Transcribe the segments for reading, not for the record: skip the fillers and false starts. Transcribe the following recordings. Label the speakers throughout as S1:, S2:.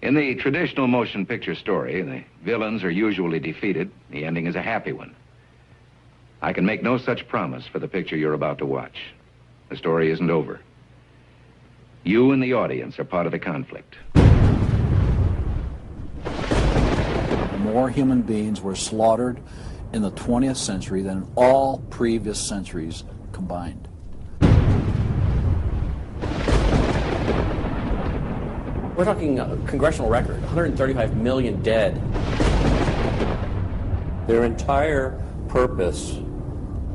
S1: In the traditional motion picture story, the villains are usually defeated. The ending is a happy one. I can make no such promise for the picture you're about to watch. The story isn't over. You and the audience are part of the conflict.
S2: More human beings were slaughtered in the 20th century than in all previous centuries combined.
S3: We're talking a congressional record, 135 million dead.
S4: Their entire purpose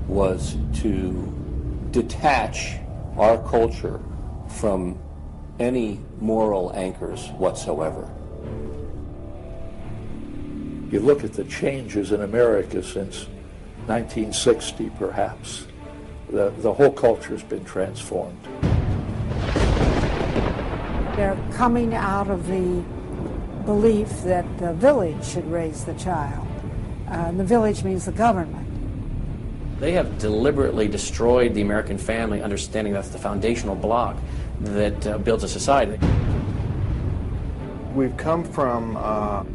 S4: was to detach our culture from any moral anchors whatsoever.
S5: You look at the changes in America since 1960, perhaps. The whole culture's been transformed.
S6: They're coming out of the belief that the village should raise the child. The village means the government.
S3: They have deliberately destroyed the American family, understanding that's the foundational block that builds a society.
S7: We've come from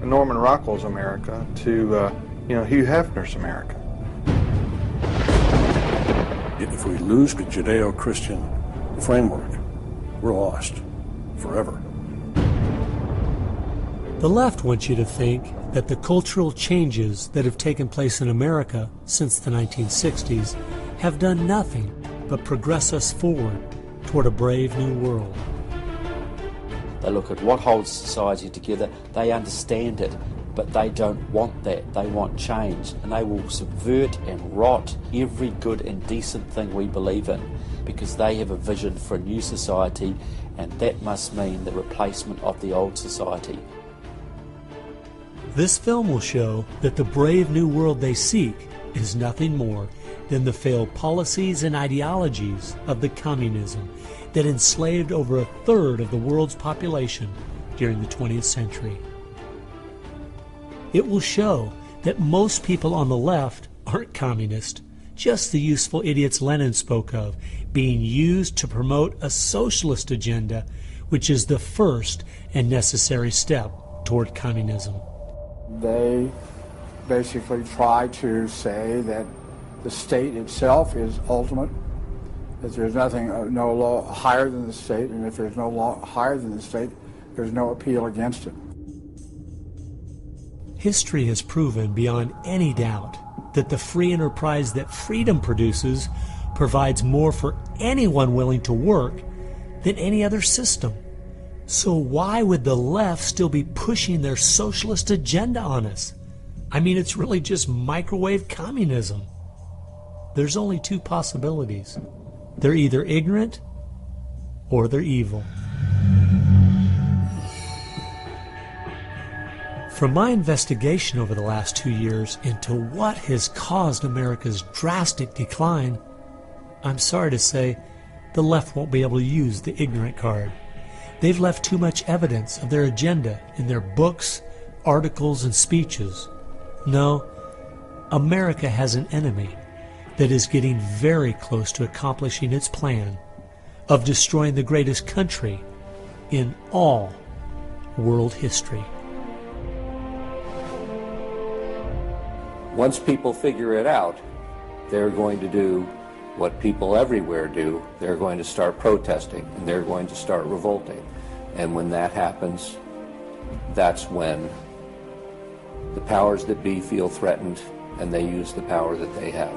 S7: Norman Rockwell's America to Hugh Hefner's America.
S8: If we lose the Judeo-Christian framework, we're lost forever.
S9: The left wants you to think that the cultural changes that have taken place in America since the 1960s have done nothing but progress us forward toward a brave new world.
S10: They look at what holds society together, they understand it, but they don't want that. They want change, and they will subvert and rot every good and decent thing we believe in because they have a vision for a new society, and that must mean the replacement of the old society.
S9: This film will show that the brave new world they seek is nothing more than the failed policies and ideologies of the communism that enslaved over a third of the world's population during the 20th century. It will show that most people on the left aren't communist, just the useful idiots Lenin spoke of, being used to promote a socialist agenda, which is the first and necessary step toward communism.
S11: They basically try to say that the state itself is ultimate, that there's nothing, no law higher than the state, and if there's no law higher than the state, there's no appeal against it.
S9: History has proven beyond any doubt that the free enterprise that freedom produces provides more for anyone willing to work than any other system. So why would the left still be pushing their socialist agenda on us? I mean, it's really just microwave communism. There's only two possibilities. They're either ignorant or they're evil. From my investigation over the last 2 years into what has caused America's drastic decline, I'm sorry to say the left won't be able to use the ignorant card. They've left too much evidence of their agenda in their books, articles, and speeches. No, America has an enemy that is getting very close to accomplishing its plan of destroying the greatest country in all world history.
S4: Once people figure it out, they're going to do what people everywhere do. They're going to start protesting, and they're going to start revolting. And when that happens, that's when the powers that be feel threatened, and they use the power that they have.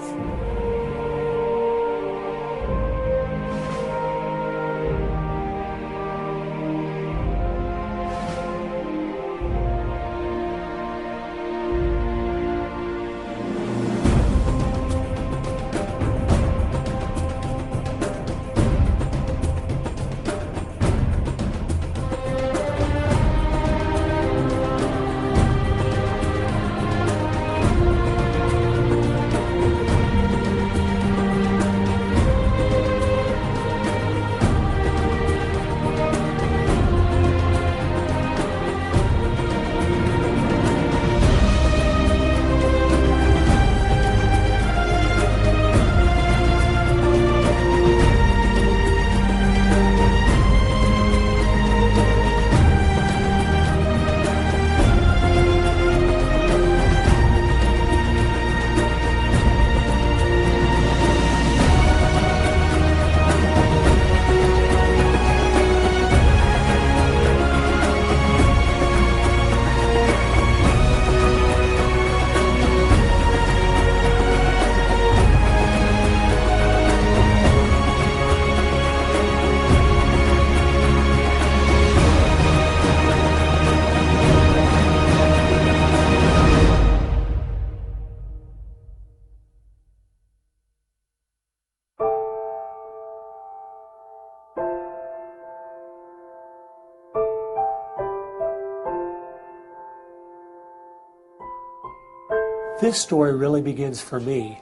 S9: This story really begins for me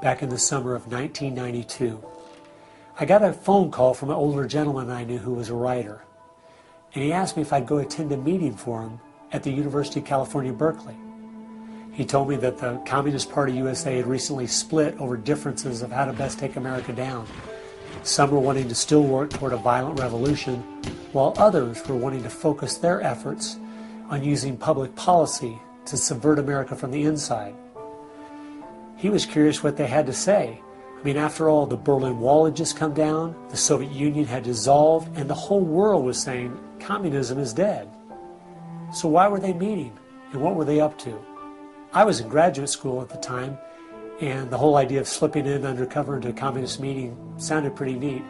S9: back in the summer of 1992. I got a phone call from an older gentleman I knew who was a writer, and he asked me if I'd go attend a meeting for him at the University of California, Berkeley. He told me that the Communist Party USA had recently split over differences of how to best take America down. Some were wanting to still work toward a violent revolution, while others were wanting to focus their efforts on using public policy to subvert America from the inside. He was curious what they had to say. I mean, after all, the Berlin Wall had just come down, the Soviet Union had dissolved, and the whole world was saying communism is dead. So why were they meeting, and what were they up to? I was in graduate school at the time, and the whole idea of slipping in undercover into a communist meeting sounded pretty neat,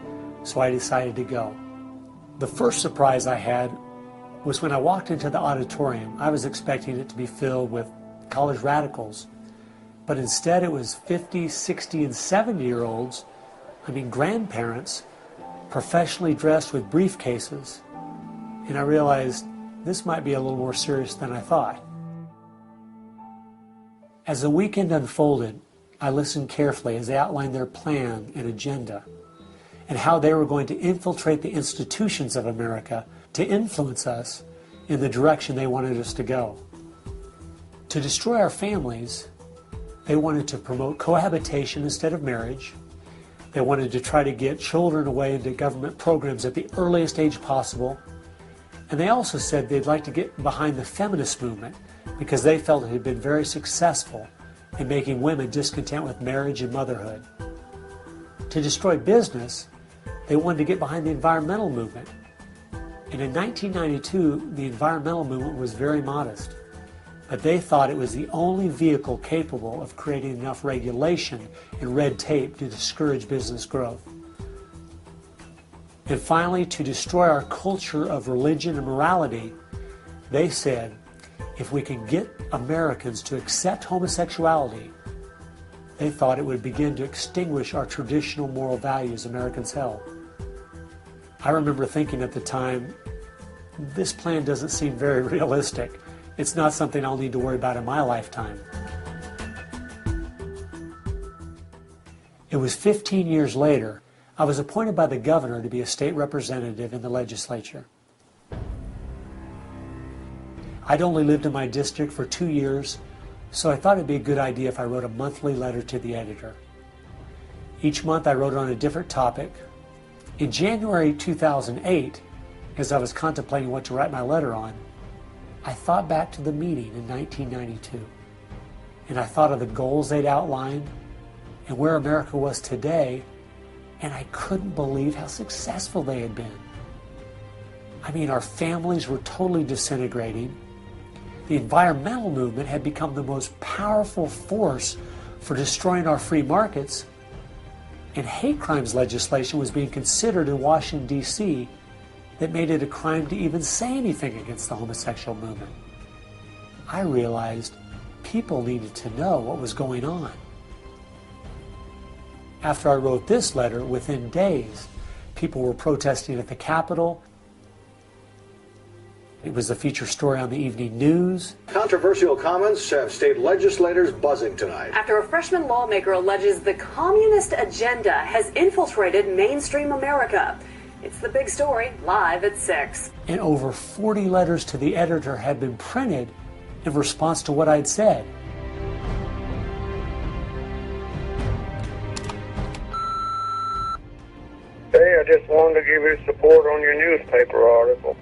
S9: so I decided to go. The first surprise I had was when I walked into the auditorium. I was expecting it to be filled with college radicals, but instead it was 50, 60, and 70-year-olds, I mean grandparents, professionally dressed with briefcases, and I realized this might be a little more serious than I thought. As the weekend unfolded, I listened carefully as they outlined their plan and agenda and how they were going to infiltrate the institutions of America to influence us in the direction they wanted us to go. To destroy our families, they wanted to promote cohabitation instead of marriage. They wanted to try to get children away into government programs at the earliest age possible. And they also said they'd like to get behind the feminist movement because they felt it had been very successful in making women discontent with marriage and motherhood. To destroy business, they wanted to get behind the environmental movement. And in 1992, the environmental movement was very modest, but they thought it was the only vehicle capable of creating enough regulation and red tape to discourage business growth. And finally, to destroy our culture of religion and morality, they said, if we can get Americans to accept homosexuality, they thought it would begin to extinguish our traditional moral values Americans held. I remember thinking at the time, this plan doesn't seem very realistic. It's not something I'll need to worry about in my lifetime. It was 15 years later, I was appointed by the governor to be a state representative in the legislature. I'd only lived in my district for 2 years, so I thought it'd be a good idea if I wrote a monthly letter to the editor. Each month I wrote on a different topic. In January 2008, as I was contemplating what to write my letter on, I thought back to the meeting in 1992, and I thought of the goals they'd outlined and where America was today, and I couldn't believe how successful they had been. I mean, our families were totally disintegrating. The environmental movement had become the most powerful force for destroying our free markets, and hate crimes legislation was being considered in Washington, D.C. that made it a crime to even say anything against the homosexual movement. I realized people needed to know what was going on. After I wrote this letter, within days, people were protesting at the Capitol. It was a feature story on the evening news.
S12: Controversial comments have state legislators buzzing tonight.
S13: After a freshman lawmaker alleges the communist agenda has infiltrated mainstream America. It's the big story, live at 6.
S9: And over 40 letters to the editor had been printed in response to what I'd said.
S14: Hey, I just wanted to give you support on your newspaper article.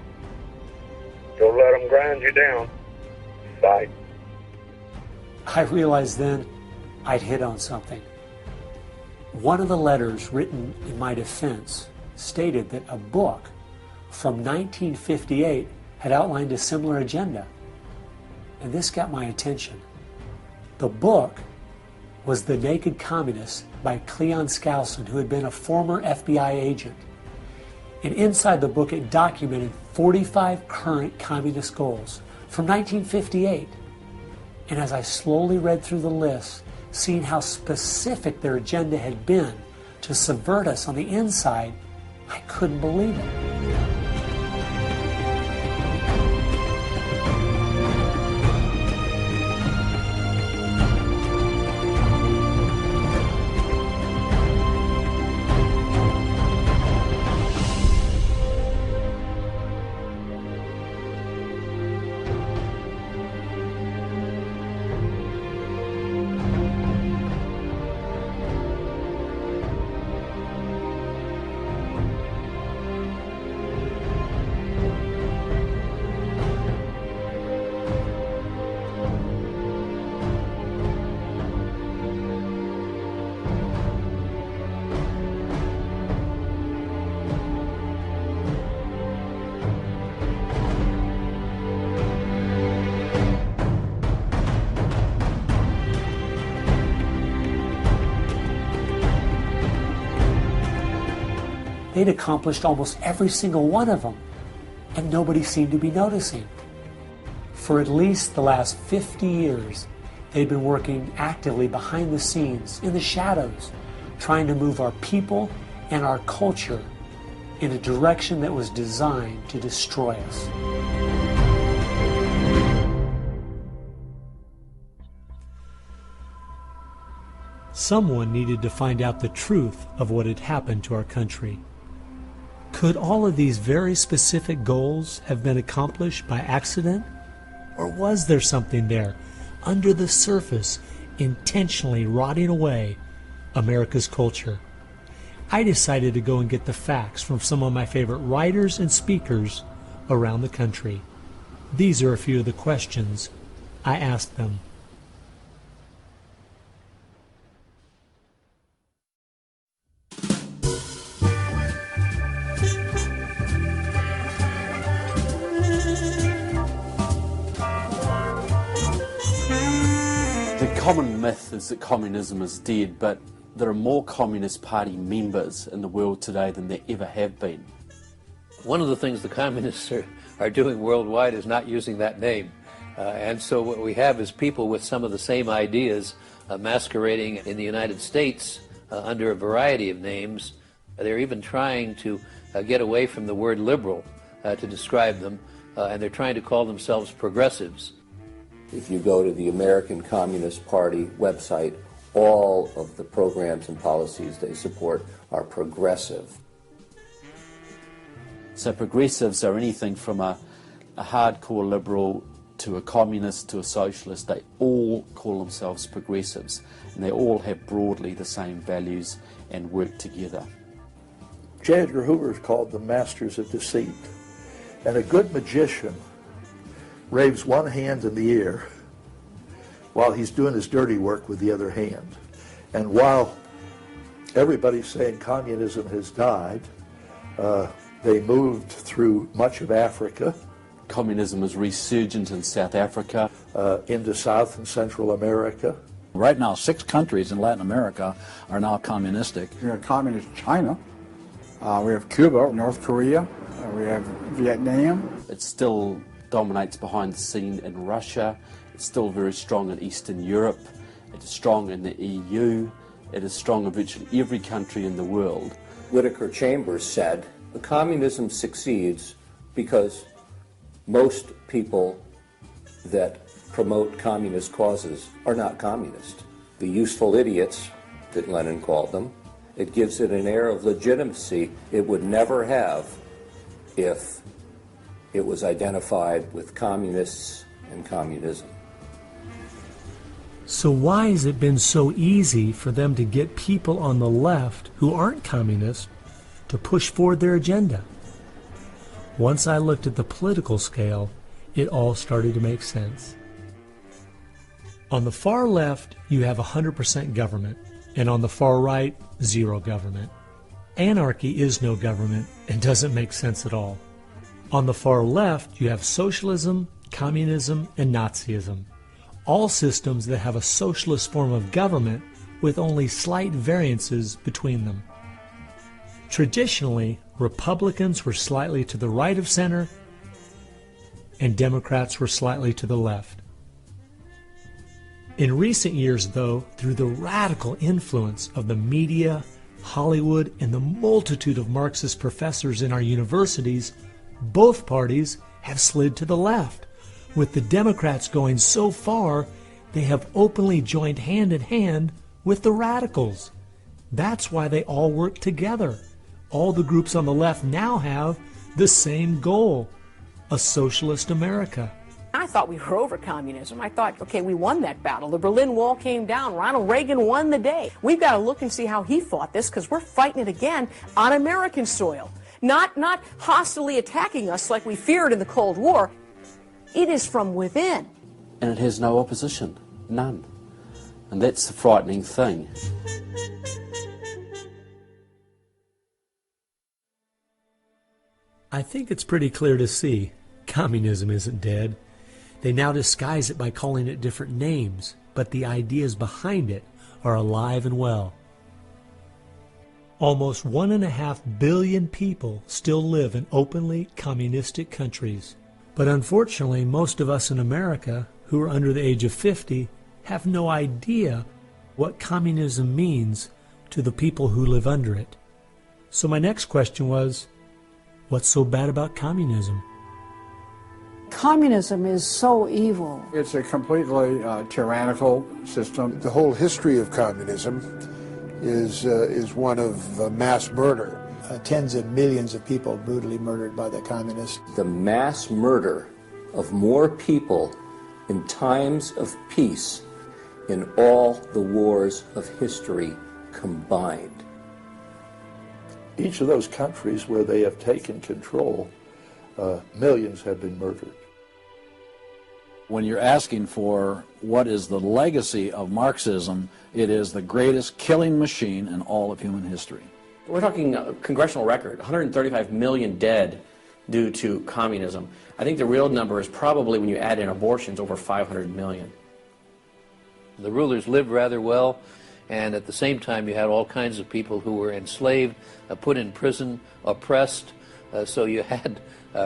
S14: Don't let them grind you down. Bye.
S9: I realized then I'd hit on something. One of the letters written in my defense stated that a book from 1958 had outlined a similar agenda. And this got my attention. The book was The Naked Communist by Cleon Skousen, who had been a former FBI agent. And inside the book it documented 45 current communist goals from 1958. And as I slowly read through the list, seeing how specific their agenda had been to subvert us on the inside, I couldn't believe it. They'd accomplished almost every single one of them, and nobody seemed to be noticing. For at least the last 50 years, they'd been working actively behind the scenes, in the shadows, trying to move our people and our culture in a direction that was designed to destroy us. Someone needed to find out the truth of what had happened to our country. Could all of these very specific goals have been accomplished by accident? Or was there something there, under the surface, intentionally rotting away America's culture? I decided to go and get the facts from some of my favorite writers and speakers around the country. These are a few of the questions I asked them.
S10: The common myth is that communism is dead, but there are more Communist Party members in the world today than there ever have been.
S4: One of the things the communists are doing worldwide is not using that name. And so what we have is people with some of the same ideas masquerading in the United States under a variety of names. They're even trying to get away from the word liberal to describe them, and they're trying to call themselves progressives.
S15: If you go to the American Communist Party website, all of the programs and policies they support are progressive.
S10: So progressives are anything from a hardcore liberal to a communist to a socialist. They all call themselves progressives, and they all have broadly the same values and work together.
S5: J. Edgar Hoover is called the masters of deceit. And a good magician raves one hand in the air while he's doing his dirty work with the other hand. And while everybody's saying communism has died, they moved through much of Africa.
S10: Communism is resurgent in South Africa.
S5: Into South and Central America.
S2: Right now, 6 countries in Latin America are now communistic.
S11: We have communist China. We have Cuba, North Korea. We have Vietnam.
S10: It still dominates behind the scene in Russia. It's still very strong in Eastern Europe. It is strong in the EU. It is strong in virtually every country in the world.
S15: Whittaker Chambers said, the communism succeeds because most people that promote communist causes are not communist. The useful idiots, that Lenin called them, it gives it an air of legitimacy it would never have if it was identified with communists and communism.
S9: So why has it been so easy for them to get people on the left who aren't communists to push forward their agenda? Once I looked at the political scale, it all started to make sense. On the far left, you have 100% government, and on the far right, zero government. Anarchy is no government and doesn't make sense at all. On the far left, you have socialism, communism, and Nazism. All systems that have a socialist form of government with only slight variances between them. Traditionally, Republicans were slightly to the right of center, and Democrats were slightly to the left. In recent years, though, through the radical influence of the media, Hollywood, and the multitude of Marxist professors in our universities, both parties have slid to the left, with the Democrats going so far they have openly joined hand in hand with the radicals. That's why they all work together. All the groups on the left now have the same goal, a socialist America.
S16: I thought we were over communism. I thought, okay, we won that battle. The Berlin Wall came down. Ronald Reagan won the day. We've got to look and see how he fought this, because we're fighting it again on American soil. Not hostilely attacking us like we feared in the Cold War. It is from within.
S10: And it has no opposition, none. And that's the frightening thing.
S9: I think it's pretty clear to see communism isn't dead. They now disguise it by calling it different names, but the ideas behind it are alive and well. Almost 1.5 billion people still live in openly communistic countries. But unfortunately, most of us in America who are under the age of 50 have no idea what communism means to the people who live under it. So my next question was, what's so bad about communism?
S6: Communism is so evil.
S11: It's a completely tyrannical system.
S17: The whole history of communism is one of mass murder.
S18: Tens of millions of people brutally murdered by the communists.
S15: The mass murder of more people in times of peace in all the wars of history combined.
S5: Each of those countries where they have taken control, millions have been murdered.
S2: When you're asking for what is the legacy of Marxism, it is the greatest killing machine in all of human history.
S3: We're talking congressional record, 135 million dead due to communism. I think the real number is probably, when you add in abortions, over 500 million.
S19: The rulers lived rather well, and at the same time you had all kinds of people who were enslaved, put in prison, oppressed, so you had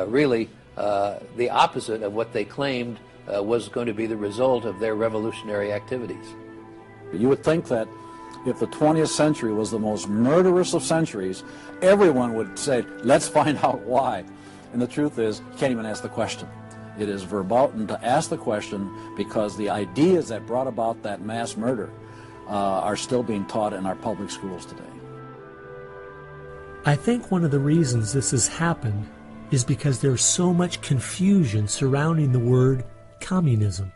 S19: really the opposite of what they claimed was going to be the result of their revolutionary activities.
S2: You would think that if the 20th century was the most murderous of centuries, everyone would say, let's find out why. And the truth is, you can't even ask the question. It is verboten to ask the question because the ideas that brought about that mass murder are still being taught in our public schools today.
S9: I think one of the reasons this has happened is because there's so much confusion surrounding the word communism.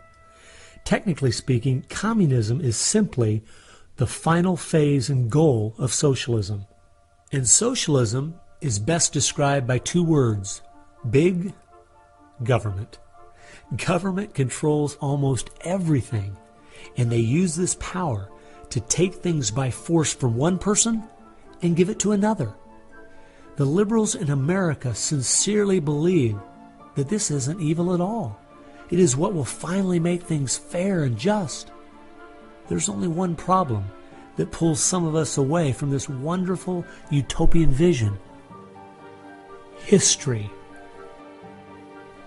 S9: Technically speaking, communism is simply the final phase and goal of socialism. And socialism is best described by two words: big government. Government controls almost everything, and they use this power to take things by force from one person and give it to another. The liberals in America sincerely believe that this isn't evil at all. It is what will finally make things fair and just. There's only one problem that pulls some of us away from this wonderful utopian vision: history.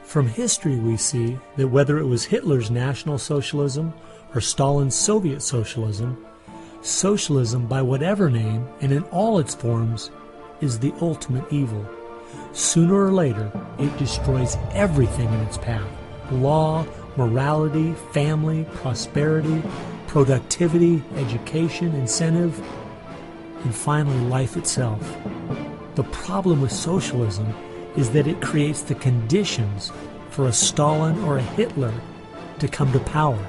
S9: From history we see that whether it was Hitler's National Socialism or Stalin's Soviet Socialism, socialism by whatever name and in all its forms is the ultimate evil. Sooner or later, it destroys everything in its path: law, morality, family, prosperity, productivity, education, incentive, and finally life itself. The problem with socialism is that it creates the conditions for a Stalin or a Hitler to come to power.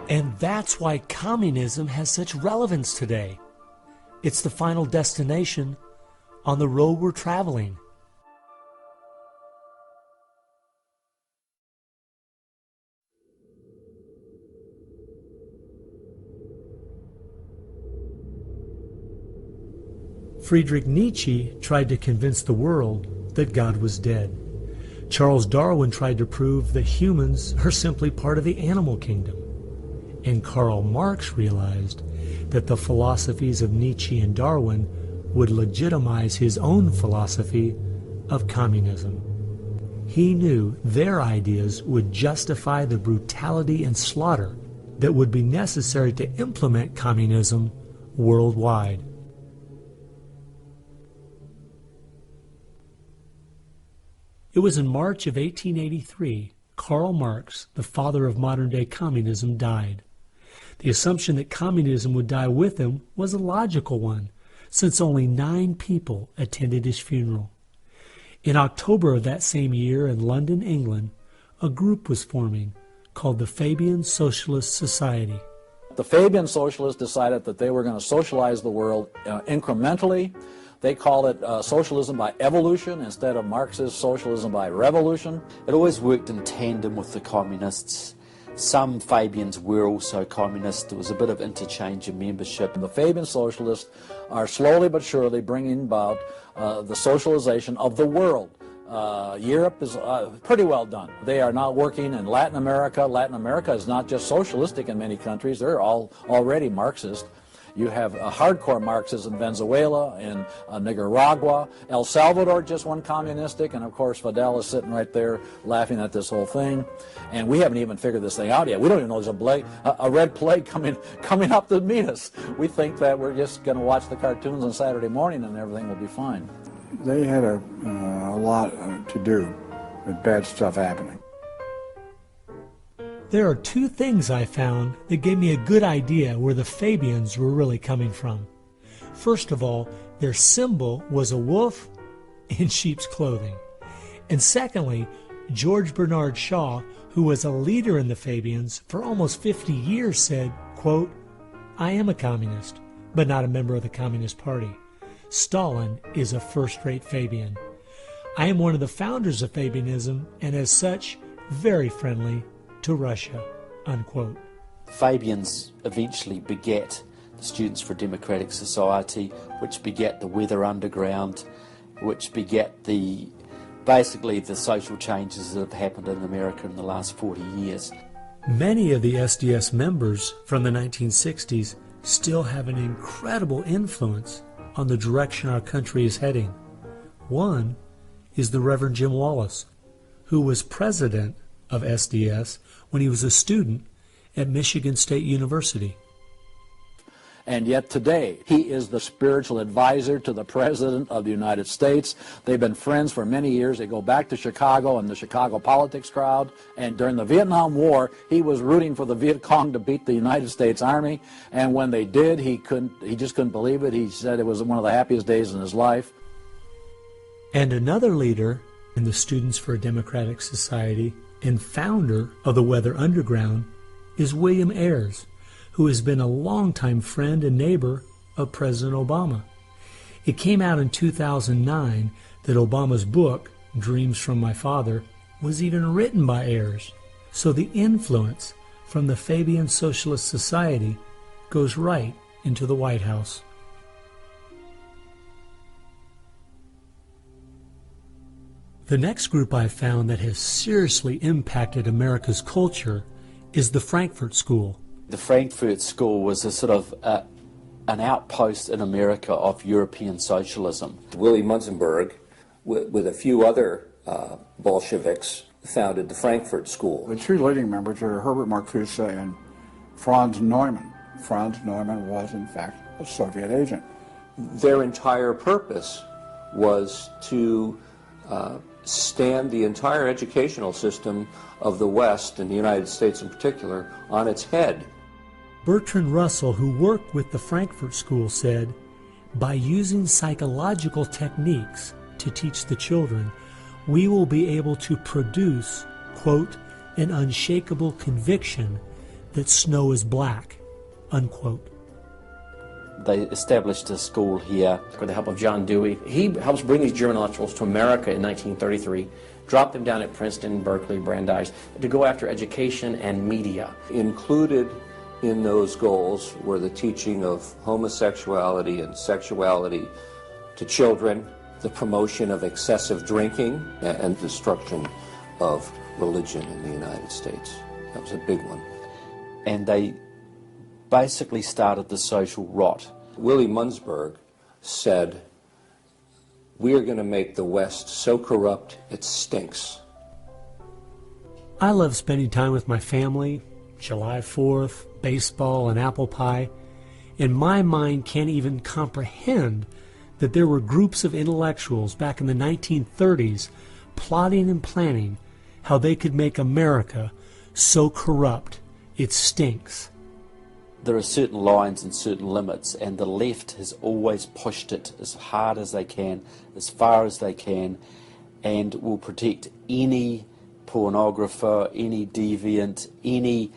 S9: And that's why communism has such relevance today. It's the final destination on the road we're traveling. Friedrich Nietzsche tried to convince the world that God was dead. Charles Darwin tried to prove that humans are simply part of the animal kingdom. And Karl Marx realized that the philosophies of Nietzsche and Darwin would legitimize his own philosophy of communism. He knew their ideas would justify the brutality and slaughter that would be necessary to implement communism worldwide. It was in March of 1883, Karl Marx, the father of modern-day communism, died. The assumption that communism would die with him was a logical one, since only 9 people attended his funeral. In October of that same year in London, England, a group was forming called the Fabian Socialist Society.
S2: The Fabian Socialists decided that they were going to socialize the world incrementally. They call it socialism by evolution instead of Marxist socialism by revolution.
S10: It always worked in tandem with the communists. Some Fabians were also communist. There was a bit of interchange of membership.
S2: The Fabian socialists are slowly but surely bringing about the socialization of the world. Europe is pretty well done. They are now working in Latin America. Latin America is not just socialistic in many countries. They're all already Marxist. You have hardcore Marxists in Venezuela, in Nicaragua. El Salvador just went communistic, and of course Fidel is sitting right there laughing at this whole thing. And we haven't even figured this thing out yet. We don't even know there's a red plague coming up to meet us. We think that we're just going to watch the cartoons on Saturday morning and everything will be fine.
S11: They had a lot to do with bad stuff happening.
S9: There are two things I found that gave me a good idea where the Fabians were really coming from. First of all, their symbol was a wolf in sheep's clothing. And secondly, George Bernard Shaw, who was a leader in the Fabians for almost 50 years, said, quote, "I am a communist, but not a member of the Communist Party. Stalin is a first-rate Fabian. I am one of the founders of Fabianism, and as such, very friendly to Russia," unquote.
S10: Fabians eventually beget the Students for a Democratic Society, which beget the Weather Underground, which beget basically the social changes that have happened in America in the last 40 years.
S9: Many of the SDS members from the 1960s still have an incredible influence on the direction our country is heading. One is the Reverend Jim Wallace, who was president of SDS when he was a student at Michigan State University.
S2: And yet today, he is the spiritual advisor to the President of the United States. They've been friends for many years. They go back to Chicago and the Chicago politics crowd. And during the Vietnam War, he was rooting for the Viet Cong to beat the United States Army. And when they did, he just couldn't believe it. He said it was one of the happiest days in his life.
S9: And another leader in the Students for a Democratic Society and founder of the Weather Underground is William Ayers, who has been a longtime friend and neighbor of President Obama. It came out in 2009 that Obama's book, Dreams from My Father, was even written by Ayers. So the influence from the Fabian Socialist Society goes right into the White House. The next group I found that has seriously impacted America's culture is the Frankfurt School.
S10: The Frankfurt School was a sort of an outpost in America of European socialism.
S15: Willy Munzenberg, with a few other Bolsheviks, founded the Frankfurt School.
S11: The two leading members are Herbert Marcuse and Franz Neumann. Franz Neumann was, in fact, a Soviet agent.
S15: Their entire purpose was to stand the entire educational system of the West, and the United States in particular, on its head.
S9: Bertrand Russell, who worked with the Frankfurt School, said, "By using psychological techniques to teach the children, we will be able to produce, quote, an unshakable conviction that snow is black," unquote.
S10: They established a school here.
S3: With the help of John Dewey. He helps bring these German intellectuals to America in 1933, drop them down at Princeton, Berkeley, Brandeis, to go after education and media.
S15: Included in those goals were the teaching of homosexuality and sexuality to children, the promotion of excessive drinking, and destruction of religion in the United States. That was a big one.
S10: And they basically started the social rot.
S15: Willy Munzenberg said, "We are going to make the West so corrupt it stinks."
S9: I love spending time with my family, July 4th, baseball, and apple pie, and my mind can't even comprehend that there were groups of intellectuals back in the 1930s plotting and planning how they could make America so corrupt it stinks.
S10: There are certain lines and certain limits, and the left has always pushed it as hard as they can, as far as they can, and will protect any pornographer, any deviant, any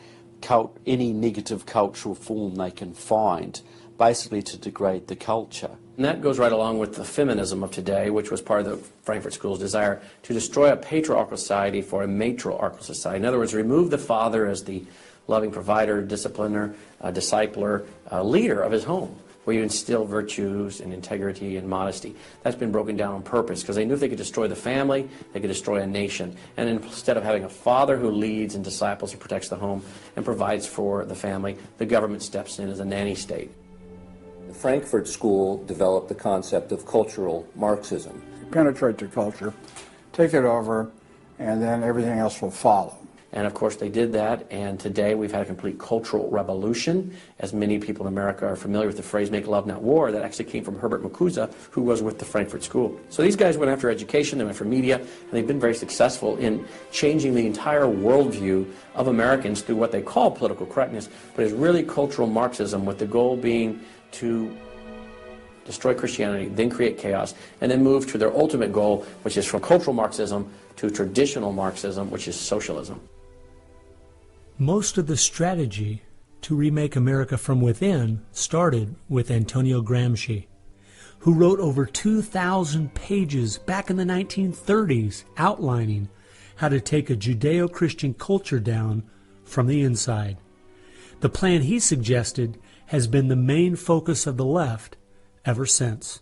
S10: negative cultural form they can find. basically to degrade the culture.
S3: And that goes right along with the feminism of today, which was part of the Frankfurt School's desire to destroy a patriarchal society for a matriarchal society. In other words, remove the father as the loving provider, discipliner, discipler, leader of his home, where you instill virtues and integrity and modesty. That's been broken down on purpose because they knew if they could destroy the family, they could destroy a nation. And instead of having a father who leads and disciples and protects the home and provides for the family, the government steps in as a nanny state.
S15: The Frankfurt School developed the concept of cultural Marxism.
S11: Penetrate the culture, take it over, and then everything else will follow.
S3: And of course they did that, and today we've had a complete cultural revolution. As many people in America are familiar with the phrase "make love, not war," that actually came from Herbert Marcuse, who was with the Frankfurt School. So these guys went after education, they went for media, and they've been very successful in changing the entire worldview of Americans through what they call political correctness, but it's really cultural Marxism, with the goal being to destroy Christianity, then create chaos, and then move to their ultimate goal, which is from cultural Marxism to traditional Marxism, which is socialism.
S9: Most of the strategy to remake America from within started with Antonio Gramsci, who wrote over 2,000 pages back in the 1930s outlining how to take a Judeo-Christian culture down from the inside. The plan he suggested has been the main focus of the left ever since.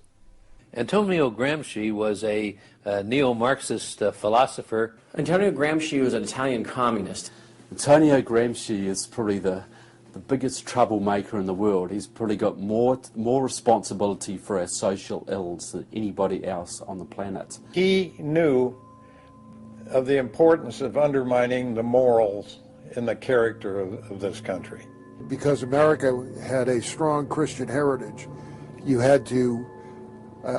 S19: Antonio Gramsci was a neo-Marxist philosopher.
S3: Antonio Gramsci was an Italian communist.
S10: Antonio Gramsci is probably the biggest troublemaker in the world. He's probably got more responsibility for our social ills than anybody else on the planet.
S20: He knew of the importance of undermining the morals and the character of this country.
S17: Because America had a strong Christian heritage, you had to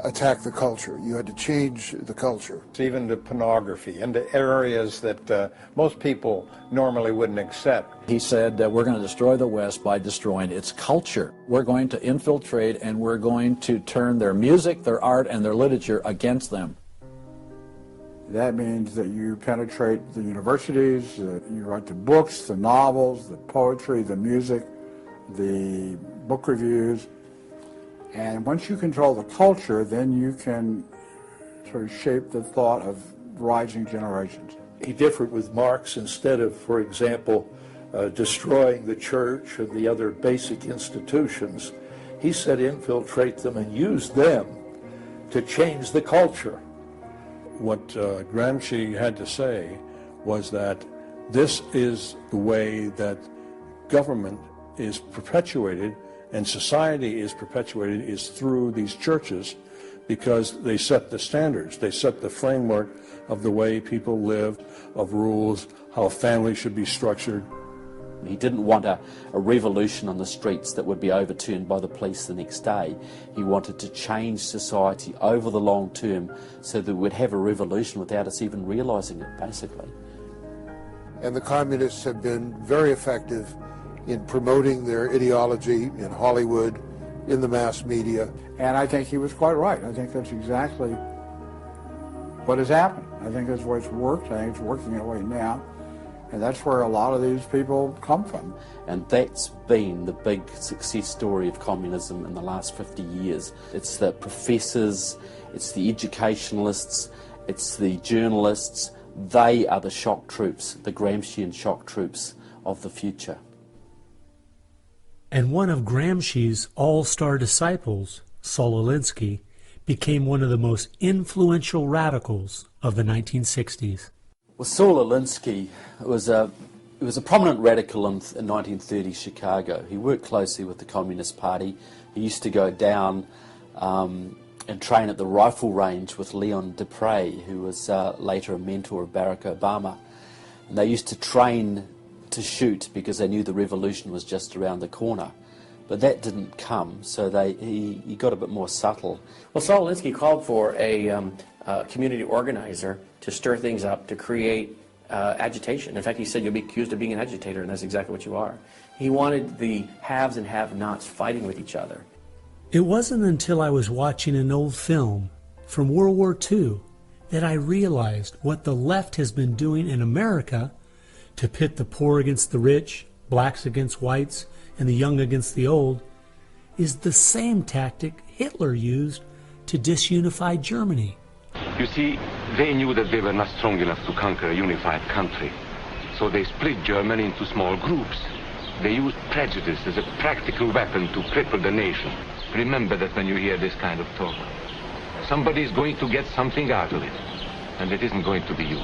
S17: attack the culture. You had to change the culture.
S20: Even to pornography, into areas that most people normally wouldn't accept.
S2: He said that we're going to destroy the West by destroying its culture. We're going to infiltrate and we're going to turn their music, their art, and their literature against them.
S11: That means that you penetrate the universities, you write the books, the novels, the poetry, the music, the book reviews. And once you control the culture, then you can sort of shape the thought of rising generations.
S5: He differed with Marx. Instead of, for example, destroying the church and the other basic institutions, he said infiltrate them and use them to change the culture.
S8: What Gramsci had to say was that this is the way that government is perpetuated and society is perpetuated is through these churches, because they set the standards, they set the framework of the way people live, of rules, how a family should be structured.
S10: He didn't want a revolution on the streets that would be overturned by the police the next day. He wanted to change society over the long term so that we'd have a revolution without us even realizing it, basically.
S17: And the communists have been very effective in promoting their ideology in Hollywood, in the mass media.
S11: And I think he was quite right. I think that's exactly what has happened. I think that's what's worked. I think it's working that way now. And that's where a lot of these people come from.
S10: And that's been the big success story of communism in the last 50 years. It's the professors, it's the educationalists, it's the journalists. They are the shock troops, the Gramscian shock troops of the future.
S9: And one of Gramsci's all-star disciples, Saul Alinsky, became one of the most influential radicals of the 1960s.
S10: Well, Saul Alinsky was a prominent radical in 1930 Chicago. He worked closely with the Communist Party. He used to go down and train at the rifle range with Leon Dupre, who was later a mentor of Barack Obama. And they used to train to shoot because they knew the revolution was just around the corner. But that didn't come, so he got a bit more subtle.
S3: Well, Saul Alinsky called for a community organizer to stir things up, to create agitation. In fact, he said you'll be accused of being an agitator, and that's exactly what you are. He wanted the haves and have-nots fighting with each other.
S9: It wasn't until I was watching an old film from World War II that I realized what the left has been doing in America to pit the poor against the rich, blacks against whites, and the young against the old, is the same tactic Hitler used to disunify Germany.
S21: You see, they knew that they were not strong enough to conquer a unified country. So they split Germany into small groups. They used prejudice as a practical weapon to cripple the nation. Remember that when you hear this kind of talk. Somebody is going to get something out of it, and it isn't going to be you.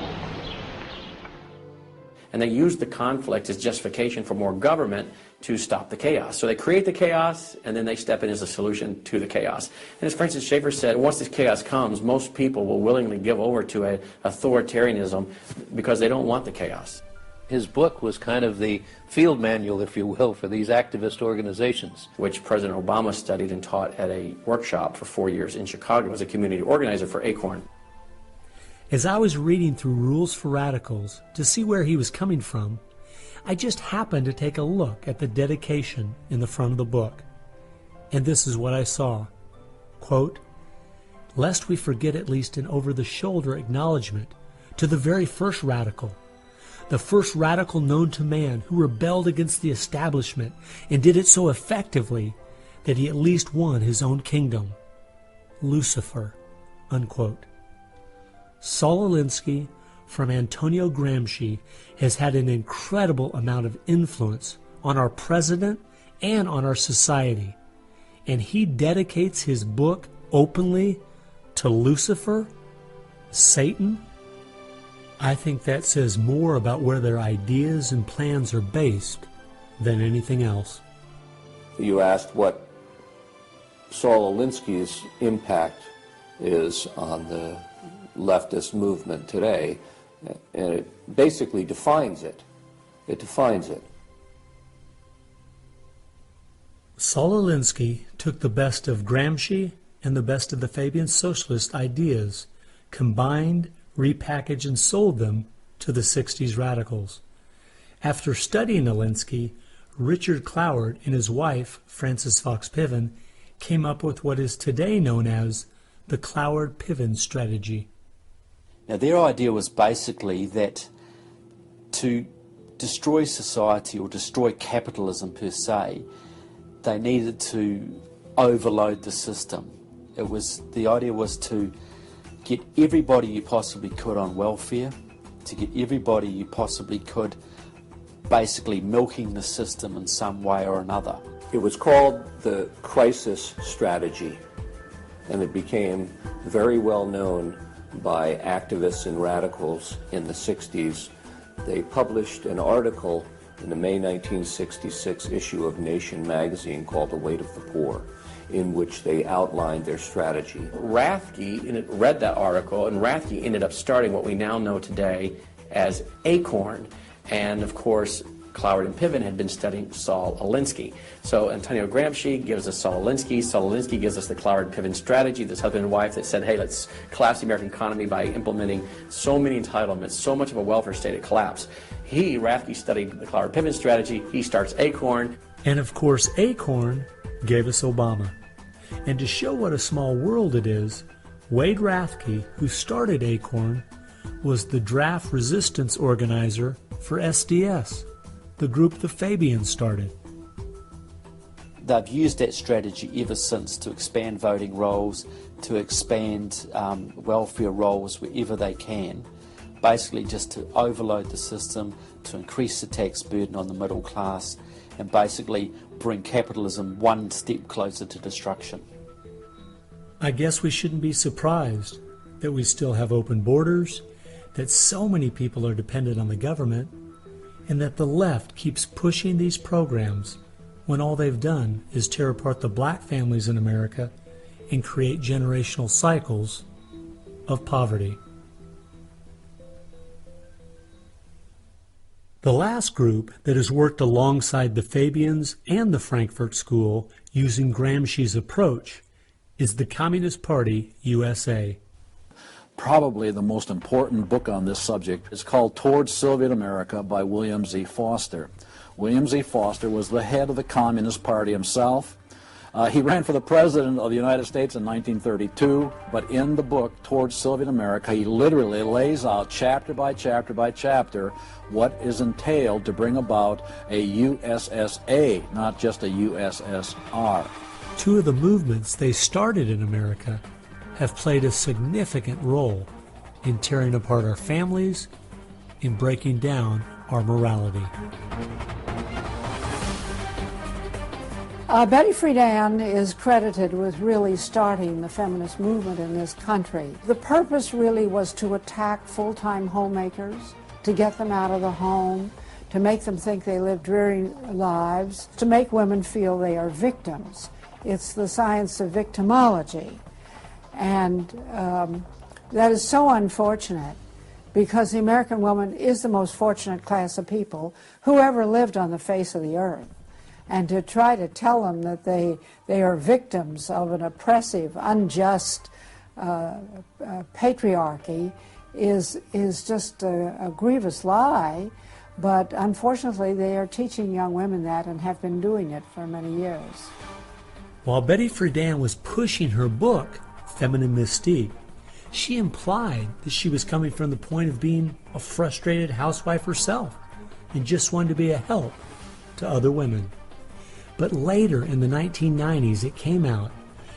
S3: And they use the conflict as justification for more government to stop the chaos. So they create the chaos, and then they step in as a solution to the chaos. And as Francis Schaeffer said, once this chaos comes, most people will willingly give over to an authoritarianism because they don't want the chaos.
S19: His book was kind of the field manual, if you will, for these activist organizations.
S3: Which President Obama studied and taught at a workshop for 4 years in Chicago as a community organizer for ACORN.
S9: As I was reading through Rules for Radicals to see where he was coming from, I just happened to take a look at the dedication in the front of the book. And this is what I saw. Quote, "Lest we forget at least an over-the-shoulder acknowledgement to the very first radical, the first radical known to man who rebelled against the establishment and did it so effectively that he at least won his own kingdom, Lucifer," unquote. Saul Alinsky from Antonio Gramsci has had an incredible amount of influence on our president and on our society, and he dedicates his book openly to Lucifer, Satan. I think that says more about where their ideas and plans are based than anything else.
S4: You asked what Saul Alinsky's impact is on the leftist movement today, and it basically defines it. It defines it.
S9: Saul Alinsky took the best of Gramsci and the best of the Fabian socialist ideas, combined, repackaged, and sold them to the 60s radicals. After studying Alinsky, Richard Cloward and his wife, Frances Fox Piven, came up with what is today known as the Cloward-Piven strategy.
S10: Now, their idea was basically that to destroy society or destroy capitalism per se, they needed to overload the system. The idea was to get everybody you possibly could on welfare, to get everybody you possibly could basically milking the system in some way or another.
S4: It was called the crisis strategy, and it became very well known by activists and radicals in the 60s. They published an article in the May 1966 issue of Nation magazine called The Weight of the Poor, in which they outlined their strategy.
S3: Rathke read that article, and Rathke ended up starting what we now know today as ACORN. And of course, Cloward and Piven had been studying Saul Alinsky. So Antonio Gramsci gives us Saul Alinsky. Saul Alinsky gives us the Cloward-Piven strategy, this husband and wife that said, hey, let's collapse the American economy by implementing so many entitlements, so much of a welfare state at collapse. Rathke studied the Cloward-Piven strategy. He starts ACORN.
S9: And of course, ACORN gave us Obama. And to show what a small world it is, Wade Rathke, who started ACORN, was the draft resistance organizer for SDS, the group the Fabians started.
S10: They've used that strategy ever since to expand voting rolls, to expand welfare rolls wherever they can, basically just to overload the system, to increase the tax burden on the middle class, and basically bring capitalism one step closer to destruction.
S9: I guess we shouldn't be surprised that we still have open borders, that so many people are dependent on the government, and that the left keeps pushing these programs when all they've done is tear apart the black families in America and create generational cycles of poverty. The last group that has worked alongside the Fabians and the Frankfurt School using Gramsci's approach is the Communist Party USA.
S2: Probably the most important book on this subject is called Towards Soviet America by William Z. Foster. William Z. Foster was the head of the Communist Party himself. He ran for the President of the United States in 1932, but in the book Towards Soviet America, he literally lays out chapter by chapter by chapter what is entailed to bring about a USSA, not just a USSR.
S9: Two of the movements they started in America have played a significant role in tearing apart our families, in breaking down our morality.
S6: Betty Friedan is credited with really starting the feminist movement in this country. The purpose really was to attack full-time homemakers, to get them out of the home, to make them think they live dreary lives, to make women feel they are victims. It's the science of victimology. And that is so unfortunate, because the American woman is the most fortunate class of people who ever lived on the face of the earth. And to try to tell them that they are victims of an oppressive, unjust patriarchy is just a grievous lie. But unfortunately, they are teaching young women that and have been doing it for many years.
S9: While Betty Friedan was pushing her book, Feminine Mystique, she implied that she was coming from the point of being a frustrated housewife herself and just wanted to be a help to other women. But later in the 1990s it came out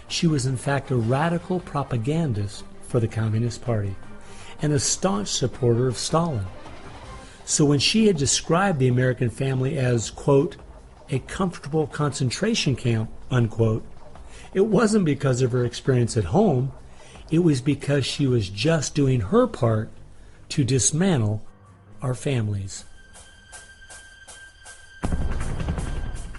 S9: she was in fact a radical propagandist for the Communist Party and a staunch supporter of Stalin. So when she had described the American family as, quote, a comfortable concentration camp, unquote, it wasn't because of her experience at home. It was because she was just doing her part to dismantle our families.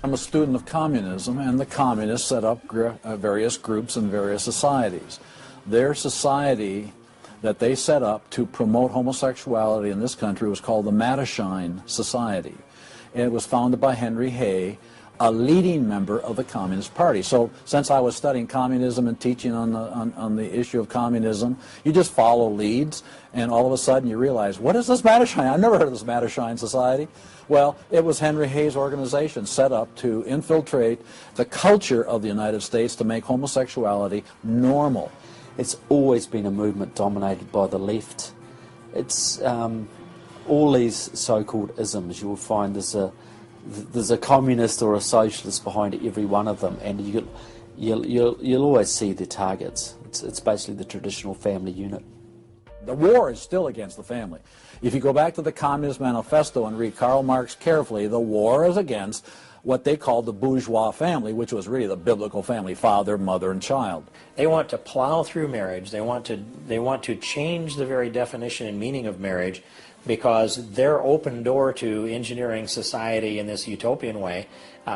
S2: I'm a student of communism, and the communists set up various groups and various societies. Their society that they set up to promote homosexuality in this country was called the Mattachine Society. And it was founded by Henry Hay, a leading member of the Communist Party. So since I was studying communism and teaching on the issue of communism, you just follow leads, and all of a sudden you realize, what is this Mattachine? I've never heard of this Mattachine Society. Well, it was Henry Hay's organization set up to infiltrate the culture of the United States to make homosexuality normal.
S10: It's always been a movement dominated by the left. It's all these so-called isms. You will find there's a communist or a socialist behind every one of them, and you'll always see their targets. It's basically the traditional family unit.
S2: The war is still against the family. If you go back to the Communist Manifesto and read Karl Marx carefully, the war is against what they called the bourgeois family, which was really the biblical family, father, mother, and child.
S1: They want to plow through marriage. They want to change the very definition and meaning of marriage, because their open door to engineering society in this utopian way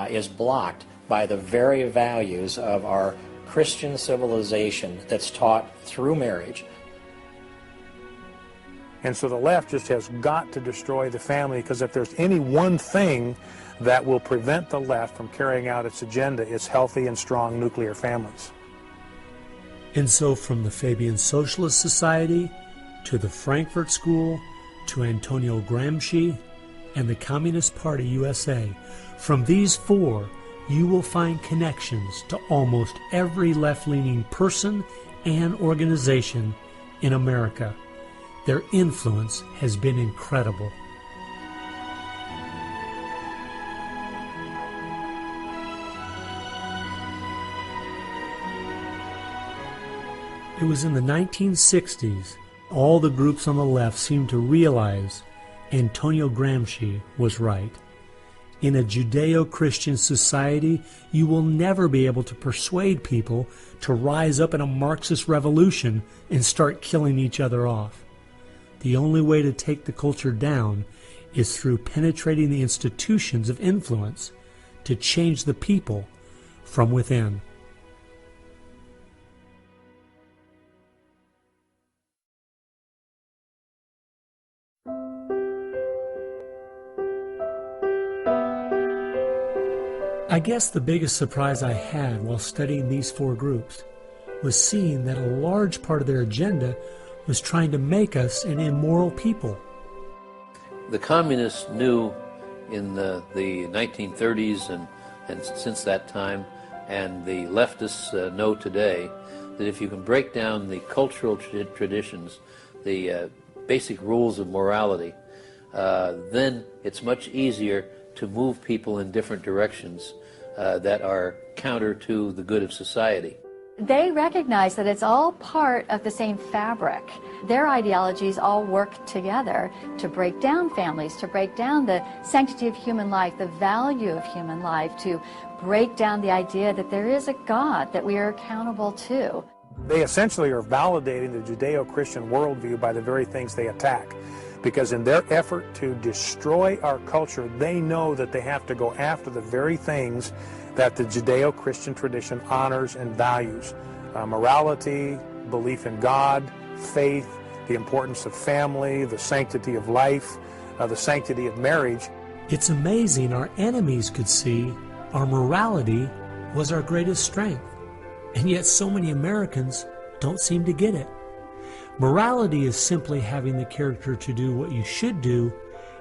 S1: is blocked by the very values of our Christian civilization that's taught through marriage.
S22: And so the left just has got to destroy the family, because if there's any one thing that will prevent the left from carrying out its agenda, it's healthy and strong nuclear families.
S9: And so from the Fabian Socialist Society to the Frankfurt School to Antonio Gramsci and the Communist Party USA, from these four you will find connections to almost every left-leaning person and organization in America. Their influence has been incredible. It was in the 1960s all the groups on the left seemed to realize Antonio Gramsci was right. In a Judeo-Christian society, you will never be able to persuade people to rise up in a Marxist revolution and start killing each other off. The only way to take the culture down is through penetrating the institutions of influence to change the people from within. I guess the biggest surprise I had while studying these four groups was seeing that a large part of their agenda was trying to make us an immoral people.
S19: The communists knew in the 1930s and since that time, and the leftists know today, that if you can break down the cultural traditions, the basic rules of morality, then it's much easier to move people in different directions that are counter to the good of society.
S7: They recognize that it's all part of the same fabric. Their ideologies all work together to break down families, to break down the sanctity of human life, the value of human life, to break down the idea that there is a God that we are accountable to.
S22: They essentially are validating the Judeo-Christian worldview by the very things they attack. Because in their effort to destroy our culture, they know that they have to go after the very things that the Judeo-Christian tradition honors and values. Morality, belief in God, faith, the importance of family, the sanctity of life, the sanctity of marriage.
S9: It's amazing our enemies could see our morality was our greatest strength, and yet so many Americans don't seem to get it. Morality is simply having the character to do what you should do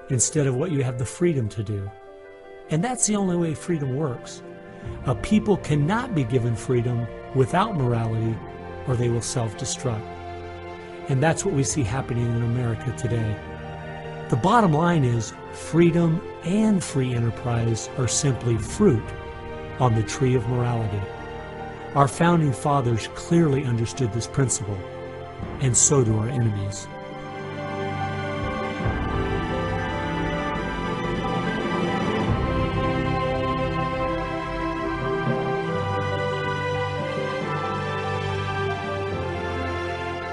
S9: instead of what you have the freedom to do. And that's the only way freedom works. A people cannot be given freedom without morality, or they will self-destruct. And that's what we see happening in America today. The bottom line is freedom and free enterprise are simply fruit on the tree of morality. Our founding fathers clearly understood this principle, and so do our enemies.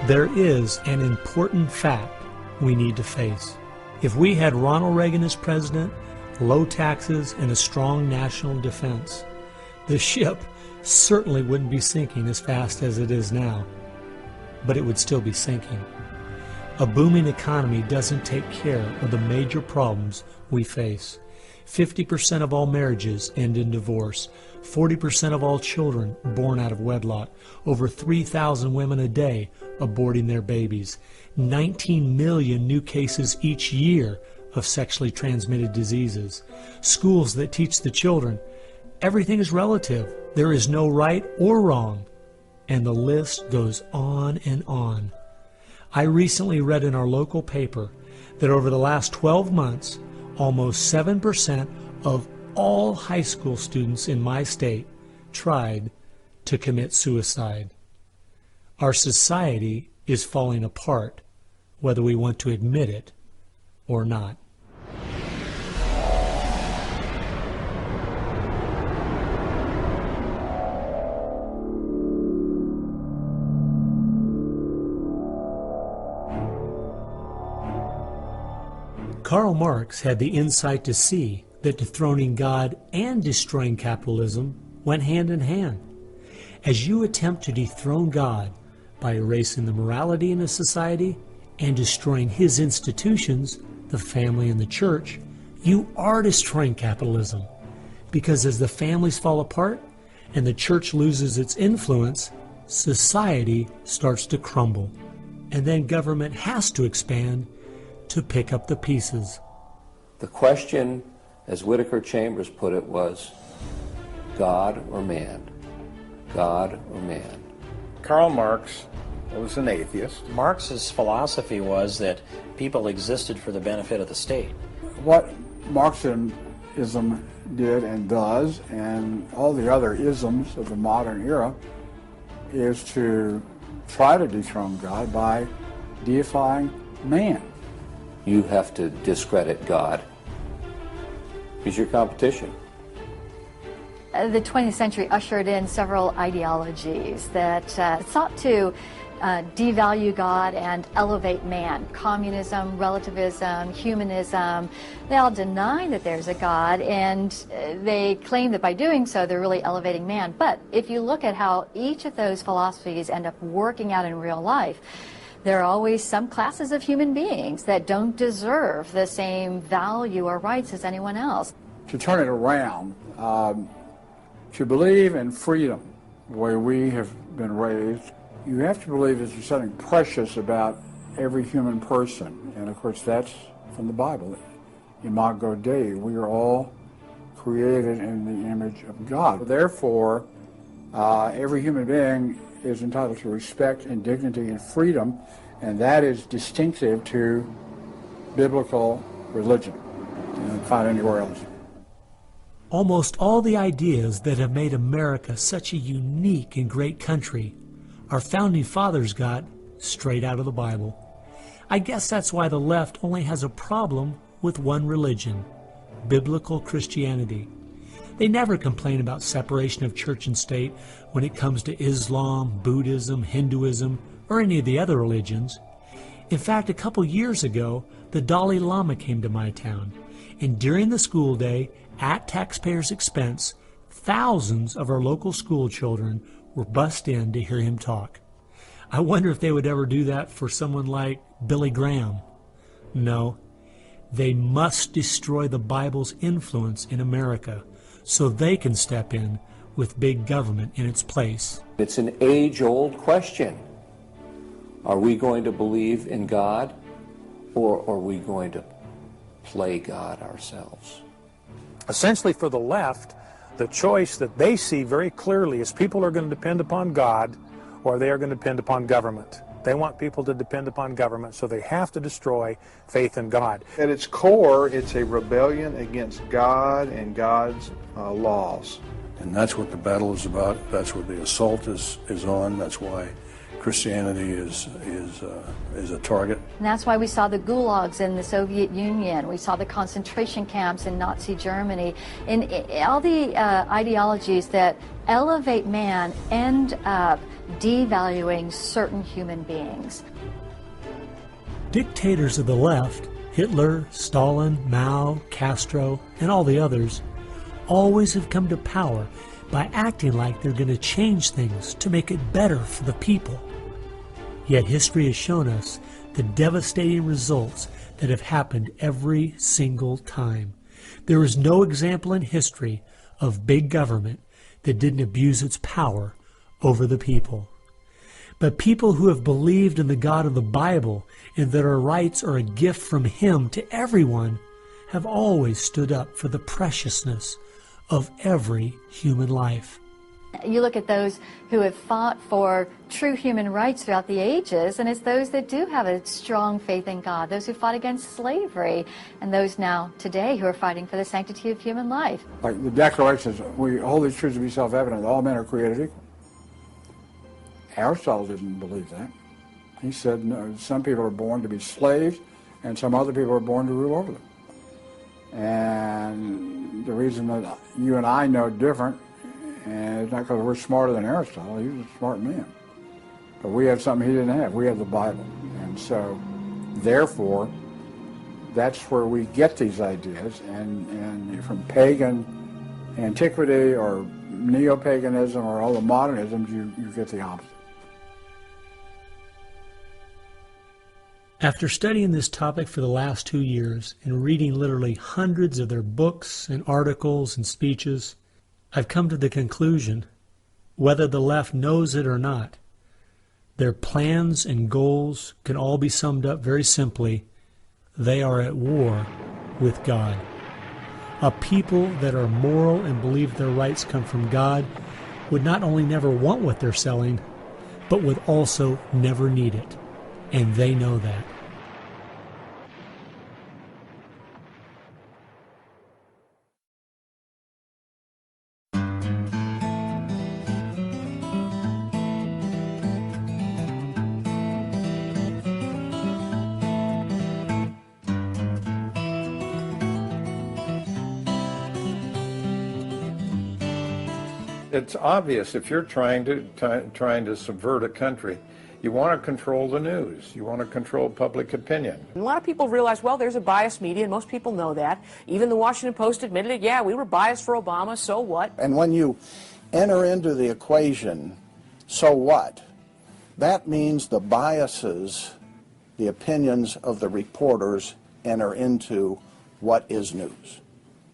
S9: There is an important fact we need to face. If we had Ronald Reagan as president, low taxes, and a strong national defense, the ship certainly wouldn't be sinking as fast as it is now, but it would still be sinking. A booming economy doesn't take care of the major problems we face. 50% of all marriages end in divorce. 40% of all children born out of wedlock. Over 3,000 women a day aborting their babies. 19 million new cases each year of sexually transmitted diseases. Schools that teach the children everything is relative. There is no right or wrong. And the list goes on and on. I recently read in our local paper that over the last 12 months, almost 7% of all high school students in my state tried to commit suicide. Our society is falling apart, whether we want to admit it or not. Karl Marx had the insight to see that dethroning God and destroying capitalism went hand in hand. As you attempt to dethrone God by erasing the morality in a society and destroying his institutions, the family and the church, you are destroying capitalism. Because as the families fall apart and the church loses its influence, society starts to crumble. And then government has to expand to pick up the pieces.
S15: The question, as Whittaker Chambers put it, was God or man? God or man?
S20: Karl Marx was an atheist.
S1: Marx's philosophy was that people existed for the benefit of the state.
S11: What Marxism did and does, and all the other isms of the modern era, is to try to dethrone God by deifying man.
S15: You have to discredit God. He's your competition.
S7: The 20th century ushered in several ideologies that sought to devalue God and elevate man. Communism, relativism, humanism, they all deny that there's a God, and they claim that by doing so they're really elevating man. But if you look at how each of those philosophies end up working out in real life, there are always some classes of human beings that don't deserve the same value or rights as anyone else.
S11: To turn it around, to believe in freedom, the way we have been raised, you have to believe that there's something precious about every human person. And of course that's from the Bible. Imago Dei, we are all created in the image of God. Therefore, every human being is entitled to respect and dignity and freedom, and that is distinctive to biblical religion. You don't find it anywhere else.
S9: Almost all the ideas that have made America such a unique and great country our founding fathers got straight out of the Bible. I guess that's why the left only has a problem with one religion, biblical Christianity. They never complain about separation of church and state when it comes to Islam, Buddhism, Hinduism, or any of the other religions. In fact, a couple years ago, the Dalai Lama came to my town, and during the school day, at taxpayers' expense, thousands of our local school children were bussed in to hear him talk. I wonder if they would ever do that for someone like Billy Graham. No, they must destroy the Bible's influence in America so they can step in with big government in its place.
S15: It's an age-old question. Are we going to believe in God, or are we going to play God ourselves?
S22: Essentially, for the left, the choice that they see very clearly is people are going to depend upon God or they are going to depend upon government. They want people to depend upon government, so they have to destroy faith in God.
S20: At its core, it's a rebellion against God and God's laws.
S8: And that's what the battle is about. That's what the assault is on. That's why Christianity is a target.
S7: And that's why we saw the gulags in the Soviet Union. We saw the concentration camps in Nazi Germany. And all the ideologies that elevate man end up devaluing certain human beings.
S9: Dictators of the left, Hitler, Stalin, Mao, Castro, and all the others, always have come to power by acting like they're going to change things to make it better for the people. Yet history has shown us the devastating results that have happened every single time. There is no example in history of big government that didn't abuse its power over the people. But people who have believed in the God of the Bible and that our rights are a gift from Him to everyone have always stood up for the preciousness of every human life.
S7: You look at those who have fought for true human rights throughout the ages, and it's those that do have a strong faith in God, those who fought against slavery, and those now today who are fighting for the sanctity of human life.
S11: Like the Declaration says, we hold these truths to be self-evident, all men are created equal. Aristotle didn't believe that. He said, no, some people are born to be slaves, and some other people are born to rule over them. And the reason that you and I know different, and it's not because we're smarter than Aristotle, he was a smart man. But we have something he didn't have. We have the Bible. And so, therefore, that's where we get these ideas. And from pagan antiquity or neo-paganism or all the modernisms, you get the opposite.
S9: After studying this topic for the last 2 years and reading literally hundreds of their books and articles and speeches, I've come to the conclusion, whether the left knows it or not, their plans and goals can all be summed up very simply. They are at war with God. A people that are moral and believe their rights come from God would not only never want what they're selling, but would also never need it. And they know that.
S20: It's obvious if you're trying to subvert a country, you want to control the news. You want to control public opinion.
S16: A lot of people realize, well, there's a biased media, and most people know that. Even the Washington Post admitted it. Yeah, we were biased for Obama, so what?
S12: And when you enter into the equation, so what? That means the biases, the opinions of the reporters enter into what is news.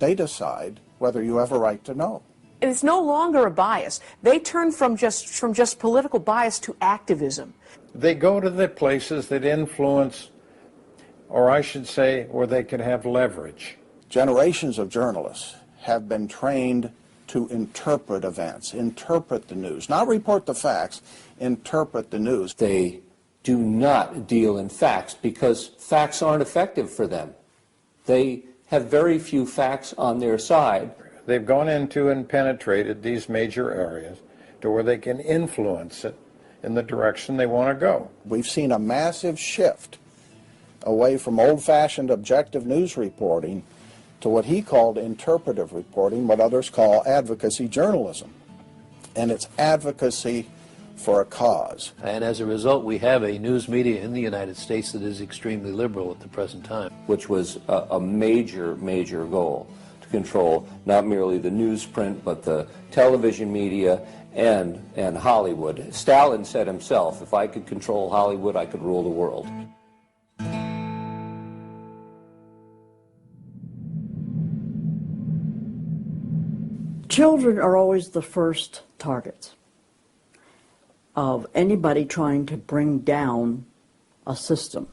S12: They decide whether you have a right to know.
S16: And it's no longer a bias. They turn from just political bias to activism.
S20: They go to the places that influence, or I should say, where they can have leverage.
S12: Generations of journalists have been trained to interpret events, interpret the news, not report the facts, interpret the news.
S15: They do not deal in facts because facts aren't effective for them. They have very few facts on their side.
S20: They've gone into and penetrated these major areas to where they can influence it in the direction they want to go.
S12: We've seen a massive shift away from old-fashioned objective news reporting to what he called interpretive reporting, what others call advocacy journalism. And it's advocacy for a cause.
S19: And as a result, we have a news media in the United States that is extremely liberal at the present time.
S15: Which was a major, major goal, to control not merely the newsprint, but the television media and Hollywood. Stalin said himself, if I could control Hollywood, I could rule the world.
S13: Children are always the first targets of anybody trying to bring down a system.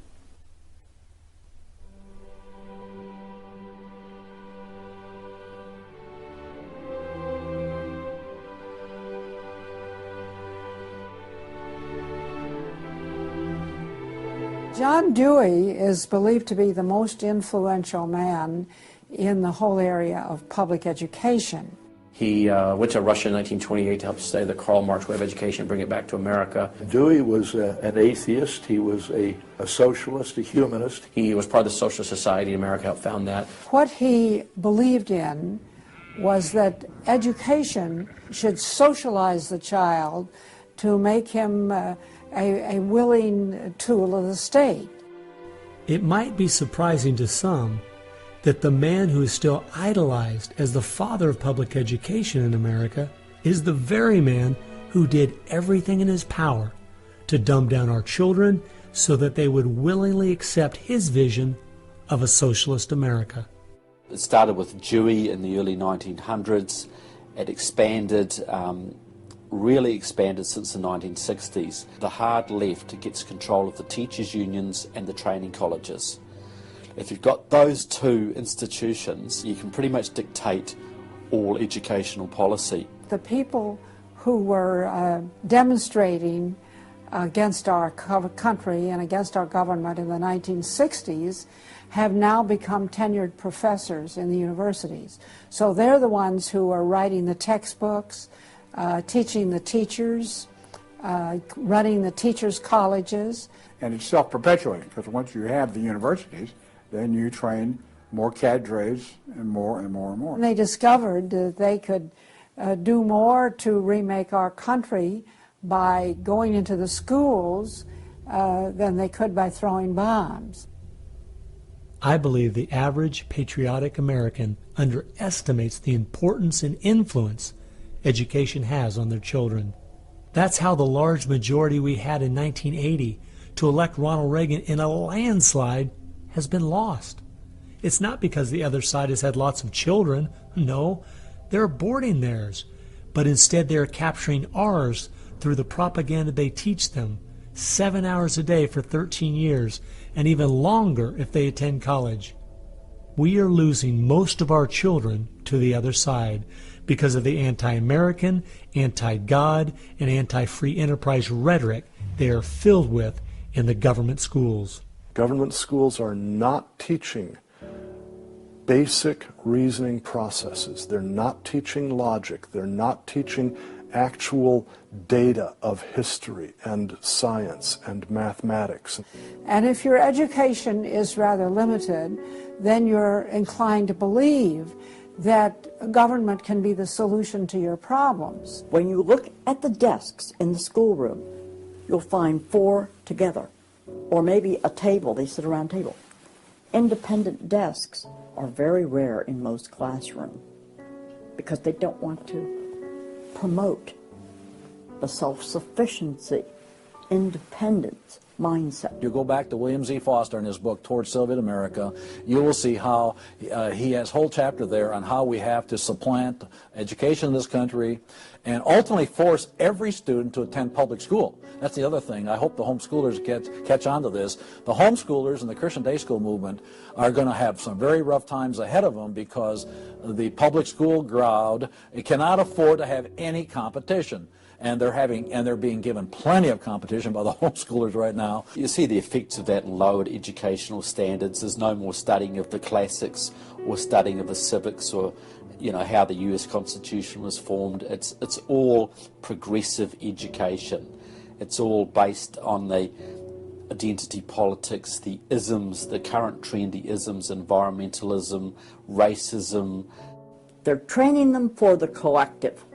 S6: John Dewey is believed to be the most influential man in the whole area of public education.
S3: He went to Russia in 1928 to help study the Karl Marx way of education and bring it back to America.
S5: Dewey was an atheist. He was a socialist, a humanist.
S3: He was part of the Socialist Society in America, helped found that.
S6: What he believed in was that education should socialize the child to make him a willing tool of the state.
S9: It might be surprising to some that the man who is still idolized as the father of public education in America is the very man who did everything in his power to dumb down our children so that they would willingly accept his vision of a socialist America.
S10: It started with Dewey in the early 1900s. It expanded, really expanded since the 1960s. The hard left gets control of the teachers' unions and the training colleges. If you've got those two institutions, you can pretty much dictate all educational policy.
S6: The people who were demonstrating against our country and against our government in the 1960s have now become tenured professors in the universities. So they're the ones who are writing the textbooks, teaching the teachers, running the teachers' colleges.
S11: And it's self-perpetuating, because once you have the universities, then you train more cadres and more and more and more.
S6: And they discovered that they could do more to remake our country by going into the schools than they could by throwing bombs.
S9: I believe the average patriotic American underestimates the importance and influence education has on their children. That's how the large majority we had in 1980 to elect Ronald Reagan in a landslide has been lost. It's not because the other side has had lots of children. No, they're aborting theirs. But instead they're capturing ours through the propaganda they teach them, 7 hours a day for 13 years, and even longer if they attend college. We are losing most of our children to the other side because of the anti-American, anti-God, and anti-free enterprise rhetoric they are filled with in the government schools.
S14: Government schools are not teaching basic reasoning processes. They're not teaching logic. They're not teaching actual data of history and science and mathematics.
S6: And if your education is rather limited, then you're inclined to believe that government can be the solution to your problems.
S13: When you look at the desks in the schoolroom, you'll find 4 together, or maybe a table, they sit around a table. Independent desks are very rare in most classrooms because they don't want to promote the self-sufficiency, independence mindset.
S2: You go back to William Z. Foster in his book, Towards Soviet America, you will see how he has a whole chapter there on how we have to supplant education in this country and ultimately force every student to attend public school. That's the other thing. I hope the homeschoolers catch on to this. The homeschoolers and the Christian day school movement are going to have some very rough times ahead of them because the public school crowd cannot afford to have any competition. And they're being given plenty of competition by the homeschoolers right now.
S10: You see the effects of that in lowered educational standards. There's no more studying of the classics or studying of the civics or you know, how the US Constitution was formed. It's all progressive education. It's all based on the identity politics, the isms, the current trendy isms, environmentalism, racism.
S13: They're training them for the collective,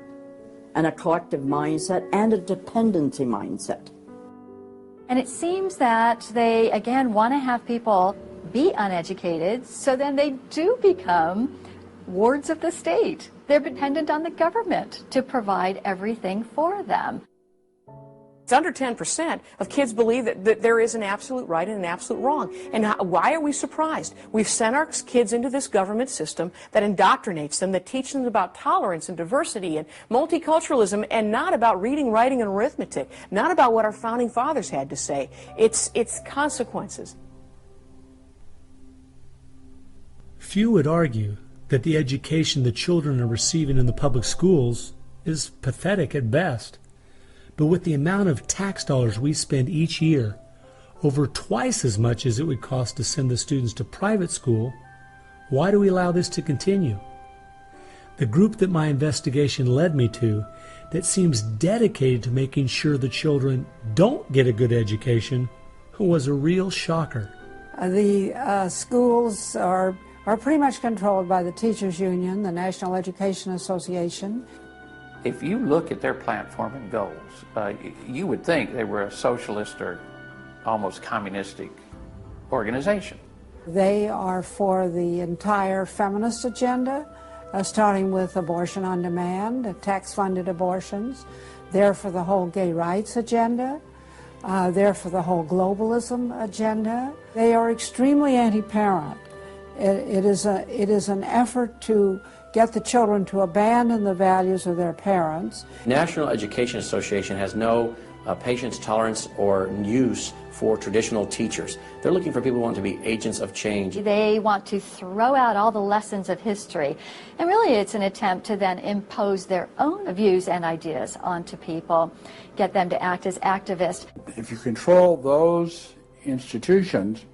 S13: and a collective mindset and a dependency mindset.
S7: And it seems that they, again, want to have people be uneducated, so then they do become wards of the state. They're dependent on the government to provide everything for them.
S16: It's under 10% of kids believe that there is an absolute right and an absolute wrong. And why are we surprised? We've sent our kids into this government system that indoctrinates them, that teaches them about tolerance and diversity and multiculturalism, and not about reading, writing, and arithmetic, not about what our founding fathers had to say. It's consequences.
S9: Few would argue that the education the children are receiving in the public schools is pathetic at best. But with the amount of tax dollars we spend each year, over twice as much as it would cost to send the students to private school, why do we allow this to continue? The group that my investigation led me to, that seems dedicated to making sure the children don't get a good education, was a real shocker.
S6: The schools are pretty much controlled by the Teachers Union, the National Education Association.
S17: If you look at their platform and goals, you would think they were a socialist or almost communistic organization.
S6: They are for the entire feminist agenda, starting with abortion on demand, tax-funded abortions. They're for the whole gay rights agenda. They're for the whole globalism agenda. They are extremely anti-parent. It is an effort to get the children to abandon the values of their parents.
S3: National Education Association has no patience, tolerance, or use for traditional teachers. They're looking for people who want to be agents of change.
S7: They want to throw out all the lessons of history, and really it's an attempt to then impose their own views and ideas onto people, get them to act as activists.
S11: If you control those institutions,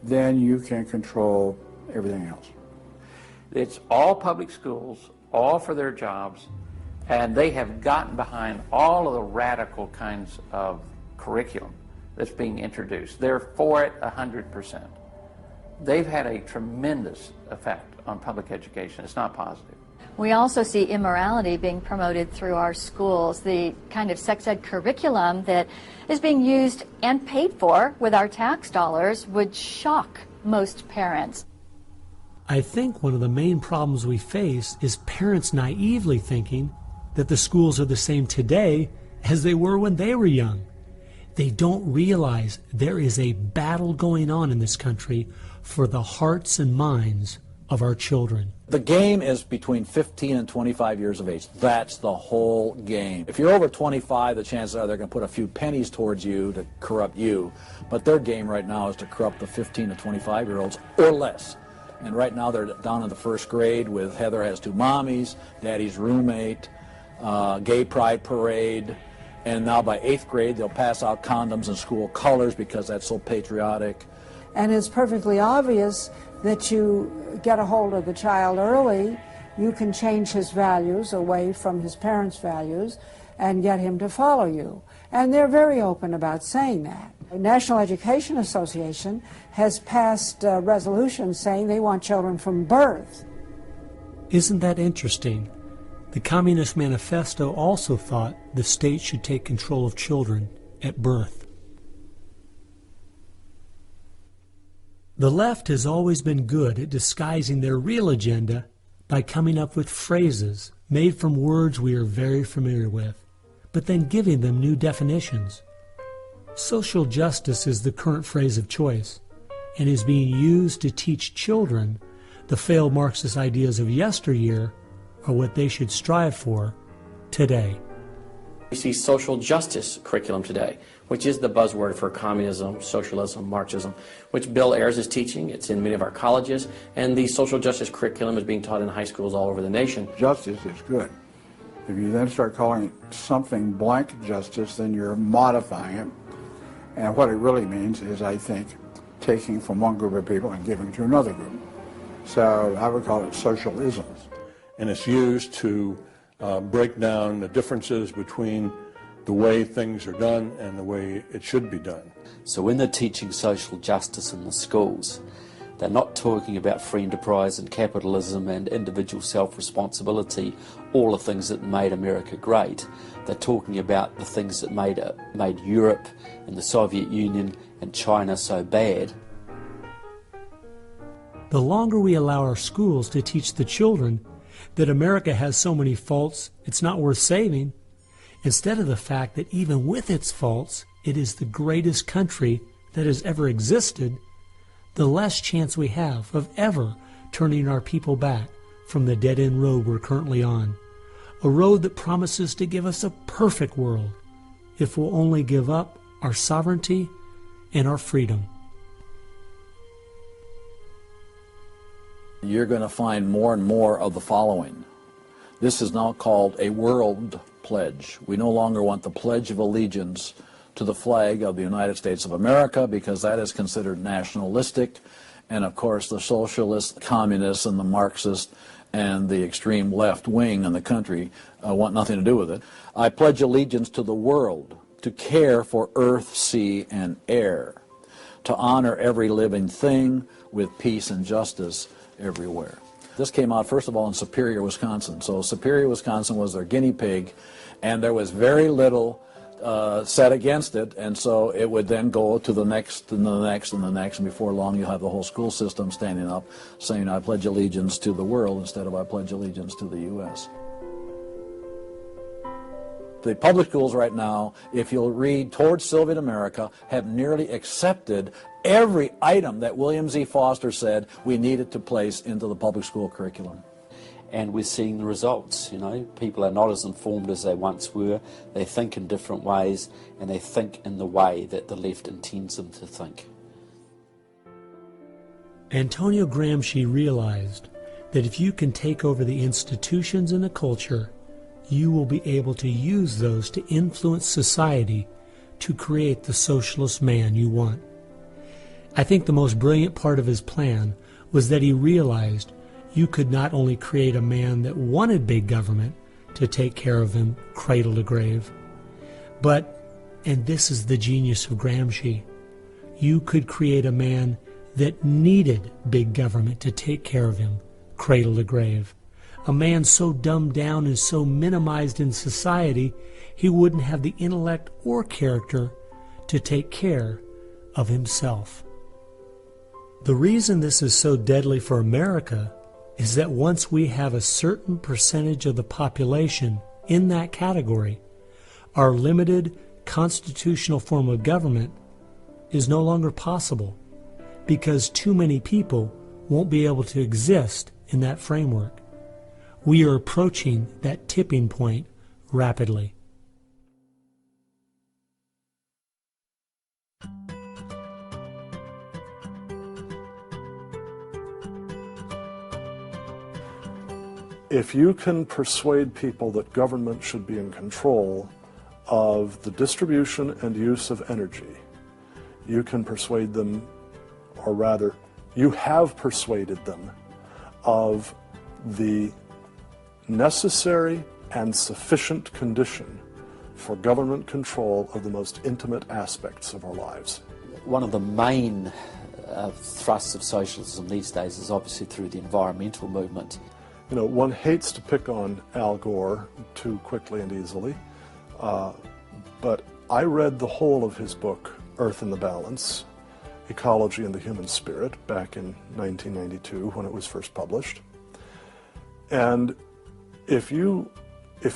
S11: then you can control everything else.
S17: It's all public schools, all for their jobs, and they have gotten behind all of the radical kinds of curriculum that's being introduced. They're for it 100%. They've had a tremendous effect on public education. It's not positive.
S7: We also see immorality being promoted through our schools. The kind of sex ed curriculum that is being used and paid for with our tax dollars would shock most parents.
S9: I think one of the main problems we face is parents naively thinking that the schools are the same today as they were when they were young. They don't realize there is a battle going on in this country for the hearts and minds of our children.
S2: The game is between 15 and 25 years of age. That's the whole game. If you're over 25, the chances are they're going to put a few pennies towards you to corrupt you. But their game right now is to corrupt the 15 to 25-year-olds or less. And right now they're down in the first grade with Heather Has Two Mommies, Daddy's Roommate, Gay Pride Parade, and now by 8th grade they'll pass out condoms in school colors because that's so patriotic.
S6: And it's perfectly obvious that you get a hold of the child early, you can change his values away from his parents' values and get him to follow you. And they're very open about saying that. The National Education Association has passed resolutions saying they want children from birth.
S9: Isn't that interesting? The Communist Manifesto also thought the state should take control of children at birth. The left has always been good at disguising their real agenda by coming up with phrases made from words we are very familiar with, but then giving them new definitions. Social justice is the current phrase of choice and is being used to teach children the failed Marxist ideas of yesteryear are what they should strive for today.
S3: We see social justice curriculum today, which is the buzzword for communism, socialism, Marxism, which Bill Ayers is teaching. It's in many of our colleges, and the social justice curriculum is being taught in high schools all over the nation.
S11: Justice is good. If you then start calling it something blank justice, then you're modifying it. And what it really means is, I think, taking from one group of people and giving to another group. So I would call it socialism.
S8: and it's used to break down the differences between the way things are done and the way it should be done.
S10: So when they're teaching social justice in the schools, they're not talking about free enterprise and capitalism and individual self-responsibility, all the things that made America great. They're talking about the things that made Europe and the Soviet Union and China so bad.
S9: The longer we allow our schools to teach the children that America has so many faults it's not worth saving, instead of the fact that even with its faults, it is the greatest country that has ever existed, the less chance we have of ever turning our people back from the dead-end road we're currently on. A road that promises to give us a perfect world if we'll only give up our sovereignty and our freedom.
S2: You're going to find more and more of the following. This is now called a world pledge. We no longer want the Pledge of Allegiance to the flag of the United States of America because that is considered nationalistic, and of course the socialists, communists, and the Marxists and the extreme left wing in the country want nothing to do with it. I pledge allegiance to the world, to care for earth, sea, and air, to honor every living thing with peace and justice everywhere. This came out, first of all, in Superior, Wisconsin. So Superior, Wisconsin was their guinea pig, and there was very little said against it, and so it would then go to the next and the next and the next, and before long you'll have the whole school system standing up saying, I pledge allegiance to the world instead of I pledge allegiance to the U.S. The public schools right now, if you'll read Towards Soviet America, have nearly accepted every item that William Z. Foster said we needed to place into the public school curriculum.
S10: And we're seeing the results. You know, people are not as informed as they once were. They think in different ways, and they think in the way that the left intends them to think.
S9: Antonio Gramsci realized that if you can take over the institutions and the culture, you will be able to use those to influence society to create the socialist man you want. I think the most brilliant part of his plan was that he realized you could not only create a man that wanted big government to take care of him cradle to grave, but, and this is the genius of Gramsci, you could create a man that needed big government to take care of him cradle to grave. A man so dumbed down and so minimized in society, he wouldn't have the intellect or character to take care of himself. The reason this is so deadly for America is that once we have a certain percentage of the population in that category, our limited constitutional form of government is no longer possible because too many people won't be able to exist in that framework. We are approaching that tipping point rapidly.
S14: If you can persuade people that government should be in control of the distribution and use of energy, you can persuade them, or rather, you have persuaded them of the necessary and sufficient condition for government control of the most intimate aspects of our lives.
S10: One of the main thrusts of socialism these days is obviously through the environmental movement.
S14: You know, one hates to pick on Al Gore too quickly and easily, but I read the whole of his book, Earth in the Balance, Ecology and the Human Spirit, back in 1992 when it was first published. And if you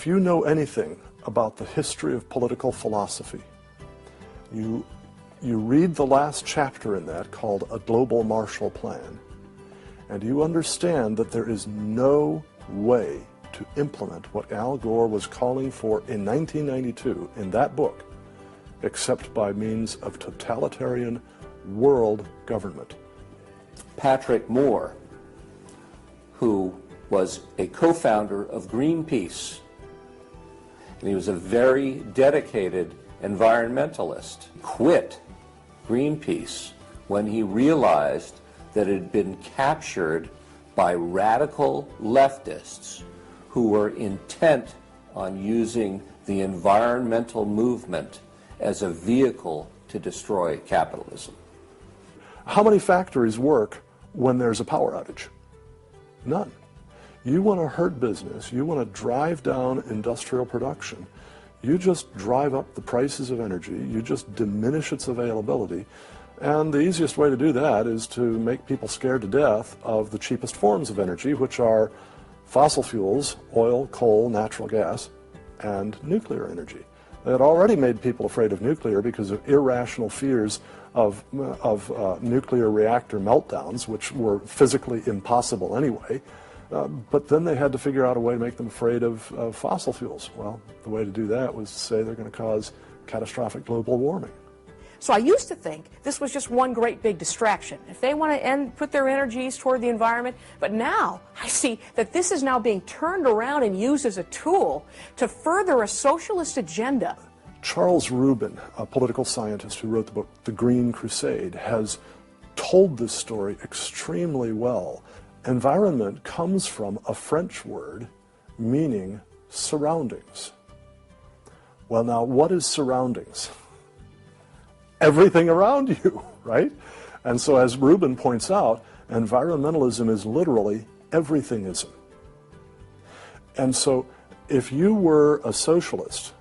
S14: know anything about the history of political philosophy, you read the last chapter in that called A Global Marshall Plan, and you understand that there is no way to implement what Al Gore was calling for in 1992 in that book except by means of totalitarian world government.
S15: Patrick Moore, who was a co-founder of Greenpeace, and he was a very dedicated environmentalist, quit Greenpeace when he realized that it had been captured by radical leftists who were intent on using the environmental movement as a vehicle to destroy capitalism.
S14: How many factories work when there's a power outage? None. You want to hurt business, you want to drive down industrial production, you just drive up the prices of energy, you just diminish its availability, and the easiest way to do that is to make people scared to death of the cheapest forms of energy, which are fossil fuels, oil, coal, natural gas, and nuclear energy. They had already made people afraid of nuclear because of irrational fears of nuclear reactor meltdowns, which were physically impossible anyway. But then they had to figure out a way to make them afraid of fossil fuels. Well, the way to do that was to say they're going to cause catastrophic global warming.
S16: So I used to think this was just one great big distraction. If they want to put their energies toward the environment, but now I see that this is now being turned around and used as a tool to further a socialist agenda.
S14: Charles Rubin, a political scientist who wrote the book The Green Crusade, has told this story extremely well. Environment comes from a French word meaning surroundings. Well, now, what is surroundings? Everything around you, right? And so, as Rubin points out, environmentalism is literally everythingism. And so, if you were a socialist,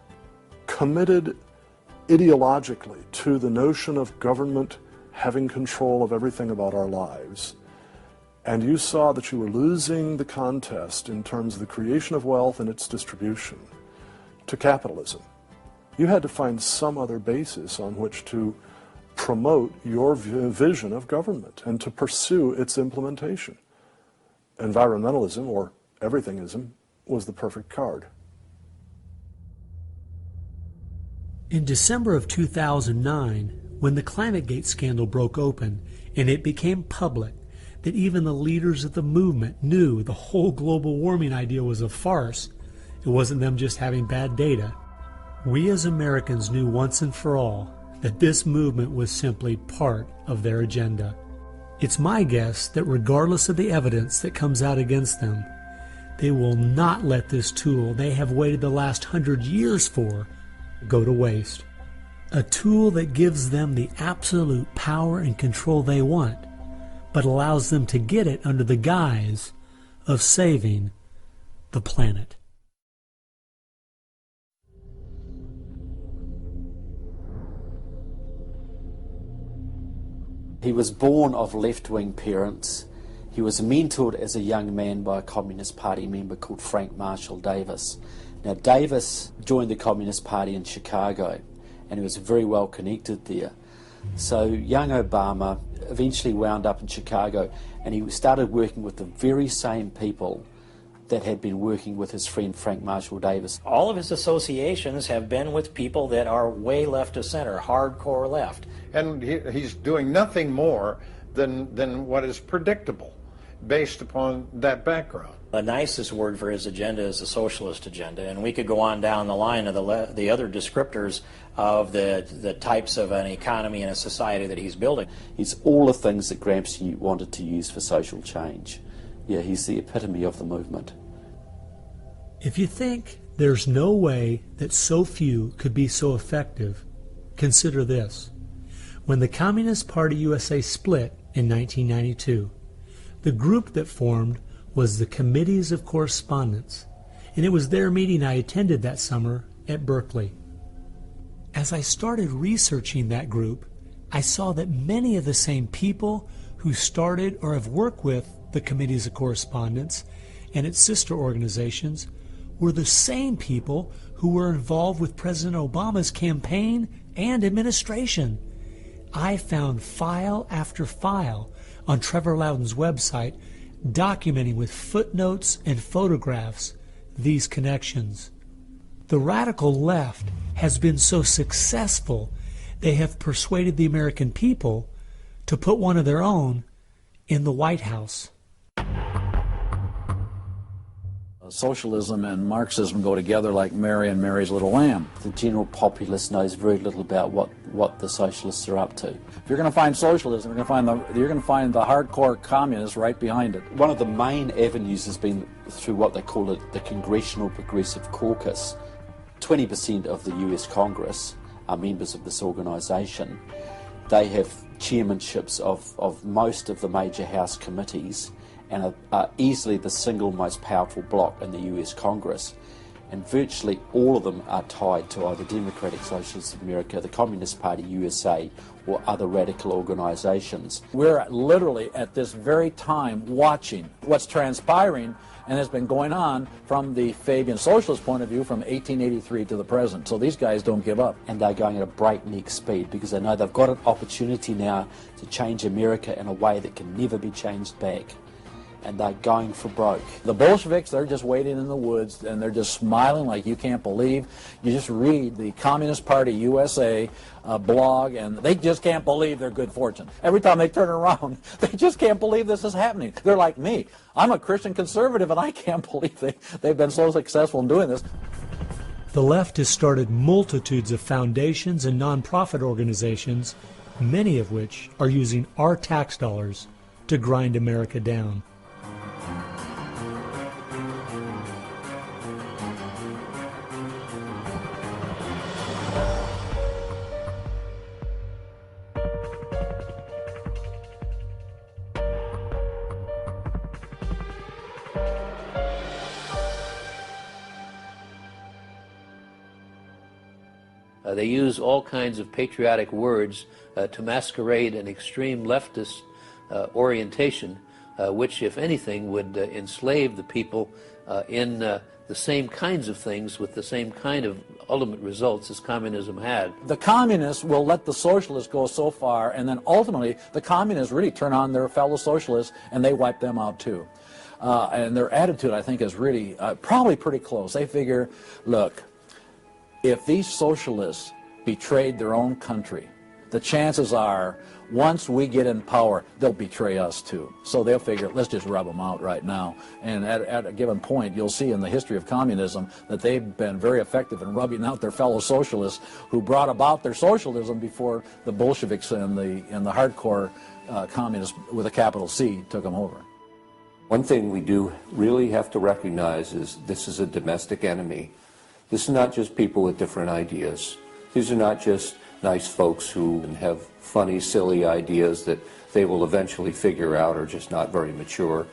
S14: committed ideologically to the notion of government having control of everything about our lives, and you saw that you were losing the contest in terms of the creation of wealth and its distribution to capitalism, you had to find some other basis on which to promote your vision of government and to pursue its implementation. Environmentalism, or everythingism, was the perfect card.
S9: In December of 2009, when the ClimateGate scandal broke open and it became public that even the leaders of the movement knew the whole global warming idea was a farce, it wasn't them just having bad data, we as Americans knew once and for all that this movement was simply part of their agenda. It's my guess that regardless of the evidence that comes out against them, they will not let this tool they have waited the last 100 years for go to waste. A tool that gives them the absolute power and control they want, but allows them to get it under the guise of saving the planet.
S10: He was born of left-wing parents. He was mentored as a young man by a Communist Party member called Frank Marshall Davis. Now, Davis joined the Communist Party in Chicago, and he was very well connected there. So young Obama eventually wound up in Chicago, and he started working with the very same people that had been working with his friend Frank Marshall Davis.
S1: All of his associations have been with people that are way left of center, hardcore left.
S20: And he's doing nothing more than what is predictable based upon that background.
S1: The nicest word for his agenda is the socialist agenda, and we could go on down the line of the other descriptors of the types of an economy and a society that he's building.
S10: It's all the things that Gramsci wanted to use for social change. Yeah, he's the epitome of the movement.
S9: If you think there's no way that so few could be so effective, consider this. When the Communist Party USA split in 1992, the group that formed was the Committees of Correspondence, and it was their meeting I attended that summer at Berkeley. As I started researching that group, I saw that many of the same people who started or have worked with the Committees of Correspondence and its sister organizations were the same people who were involved with President Obama's campaign and administration. I found file after file on Trevor Loudon's website documenting with footnotes and photographs these connections. The radical left has been so successful they have persuaded the American people to put one of their own in the White House.
S2: Socialism and Marxism go together like Mary and Mary's little lamb.
S10: The general populace knows very little about what the socialists are up to.
S2: If you're going to find socialism, you're going to find the hardcore communists right behind it.
S10: One of the main avenues has been through what they call the Congressional Progressive Caucus. 20% of the US Congress are members of this organisation. They have chairmanships of most of the major House committees and are easily the single most powerful bloc in the US Congress. And virtually all of them are tied to either Democratic Socialists of America, the Communist Party USA, or other radical organisations.
S2: We're literally at this very time watching what's transpiring and has been going on from the Fabian socialist point of view from 1883 to the present. So these guys don't give up.
S10: And they're going at a breakneck speed because they know they've got an opportunity now to change America in a way that can never be changed back. And they're going for broke.
S2: The Bolsheviks, they're just waiting in the woods and they're just smiling like you can't believe. You just read the Communist Party USA blog and they just can't believe their good fortune. Every time they turn around, they just can't believe this is happening. They're like me. I'm a Christian conservative and I can't believe they've been so successful in doing this.
S9: The left has started multitudes of foundations and nonprofit organizations, many of which are using our tax dollars to grind America down.
S19: They use all kinds of patriotic words to masquerade an extreme leftist orientation, which, if anything, would enslave the people in the same kinds of things with the same kind of ultimate results as communism had.
S2: The communists will let the socialists go so far, and then ultimately the communists really turn on their fellow socialists and they wipe them out too. And their attitude, I think, is really probably pretty close. They figure, look, if these socialists betrayed their own country, the chances are, once we get in power, they'll betray us too. So they'll figure, let's just rub them out right now. And at a given point, you'll see in the history of communism that they've been very effective in rubbing out their fellow socialists who brought about their socialism before the Bolsheviks and the hardcore communists with a capital C took them over.
S15: One thing we do really have to recognize is this is a domestic enemy. This is not just people with different ideas. These are not just nice folks who have funny, silly ideas that they will eventually figure out are just not very mature.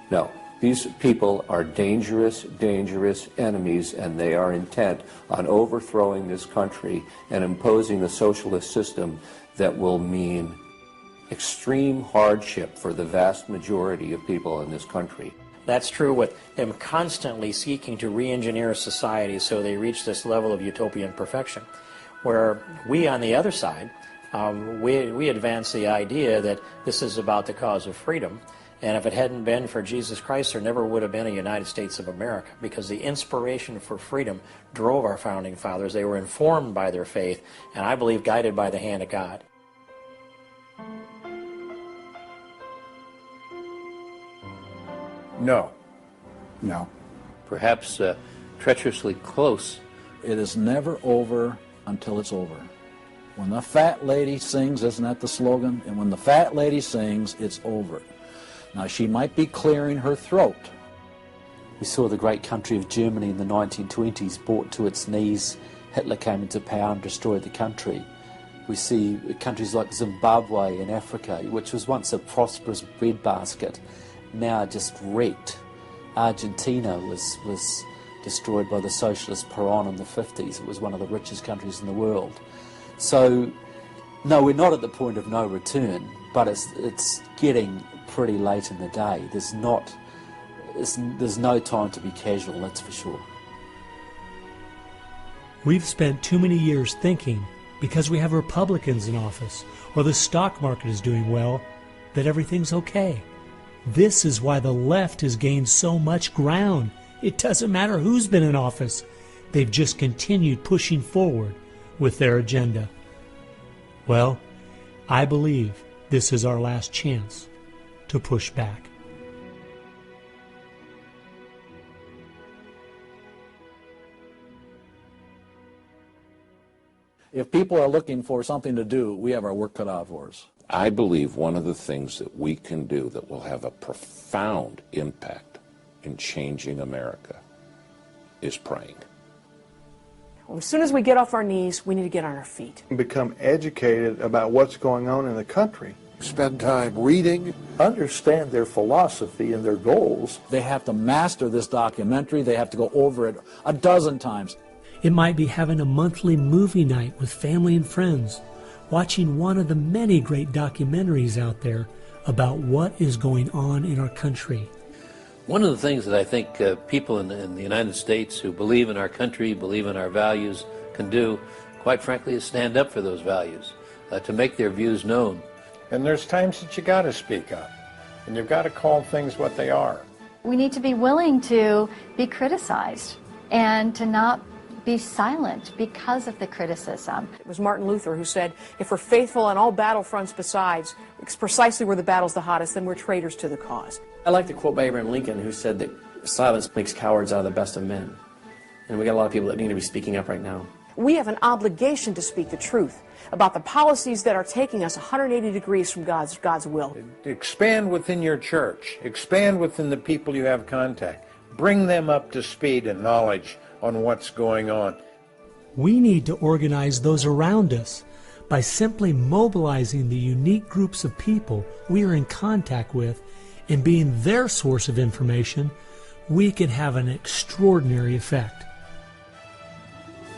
S15: No, these people are dangerous, dangerous enemies, and they are intent on overthrowing this country and imposing a socialist system that will mean extreme hardship for the vast majority of people in this country.
S1: That's true with them constantly seeking to re-engineer society so they reach this level of utopian perfection. Where we, on the other side, we advance the idea that this is about the cause of freedom, and if it hadn't been for Jesus Christ, there never would have been a United States of America, because the inspiration for freedom drove our founding fathers. They were informed by their faith, and I believe guided by the hand of God.
S20: No.
S11: No.
S19: Perhaps treacherously close.
S2: It is never over until it's over. When the fat lady sings, isn't that the slogan? And when the fat lady sings, it's over. Now, she might be clearing her throat.
S10: We saw the great country of Germany in the 1920s brought to its knees. Hitler came into power and destroyed the country. We see countries like Zimbabwe in Africa, which was once a prosperous breadbasket, now just wrecked. Argentina was destroyed by the socialist Peron in the 50s. It was one of the richest countries in the world. So, no, we're not at the point of no return, but it's getting pretty late in the day. There's no time to be casual, that's for sure.
S9: We've spent too many years thinking, because we have Republicans in office, or the stock market is doing well, that everything's okay. This is why the left has gained so much ground. It doesn't matter who's been in office. They've just continued pushing forward with their agenda. Well, I believe this is our last chance to push back.
S2: If people are looking for something to do, we have our work cut out for us.
S18: I believe one of the things that we can do that will have a profound impact in changing America is praying.
S16: As soon as we get off our knees, we need to get on our feet.
S21: Become educated about what's going on in the country.
S5: Spend time reading. Understand their philosophy and their goals.
S2: They have to master this documentary. They have to go over it a dozen times.
S9: It might be having a monthly movie night with family and friends, watching one of the many great documentaries out there about what is going on in our country.
S19: One of the things that I think people in the United States who believe in our country, believe in our values, can do, quite frankly, is stand up for those values, to make their views known.
S20: And there's times that you got to speak up, and you've got to call things what they are.
S7: We need to be willing to be criticized and to not be silent because of the criticism.
S16: It was Martin Luther who said, if we're faithful on all battlefronts besides, it's precisely where the battle's the hottest, then we're traitors to the cause.
S3: I like to quote by Abraham Lincoln, who said that silence makes cowards out of the best of men. And we got a lot of people that need to be speaking up right now.
S16: We have an obligation to speak the truth about the policies that are taking us 180 degrees from God's will.
S20: Expand within your church. Expand within the people you have contact. Bring them up to speed and knowledge on what's going on.
S9: We need to organize those around us by simply mobilizing the unique groups of people we are in contact with and being their source of information. We can have an extraordinary effect.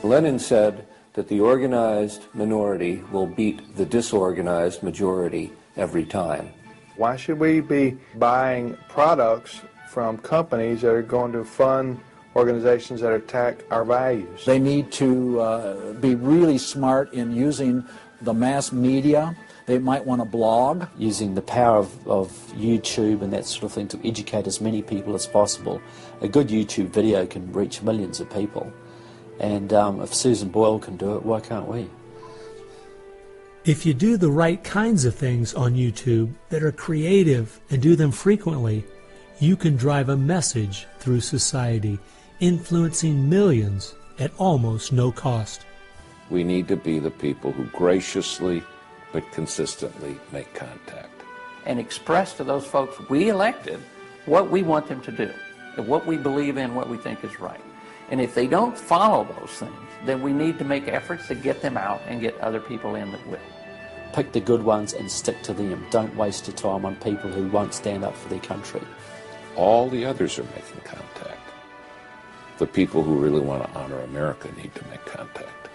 S15: Lenin said that the organized minority will beat the disorganized majority every time.
S21: Why should we be buying products from companies that are going to fund organizations that attack our values?
S2: They need to be really smart in using the mass media. They might want to blog.
S10: Using the power of YouTube and that sort of thing to educate as many people as possible. A good YouTube video can reach millions of people. And if Susan Boyle can do it, why can't we?
S9: If you do the right kinds of things on YouTube that are creative and do them frequently, you can drive a message through society, influencing millions at almost no cost.
S18: We need to be the people who graciously but consistently make contact.
S17: And express to those folks we elected what we want them to do, and what we believe in, what we think is right. And if they don't follow those things, then we need to make efforts to get them out and get other people in that will.
S10: Pick the good ones and stick to them. Don't waste your time on people who won't stand up for their country.
S18: All the others are making contact. The people who really want to honor America need to make contact.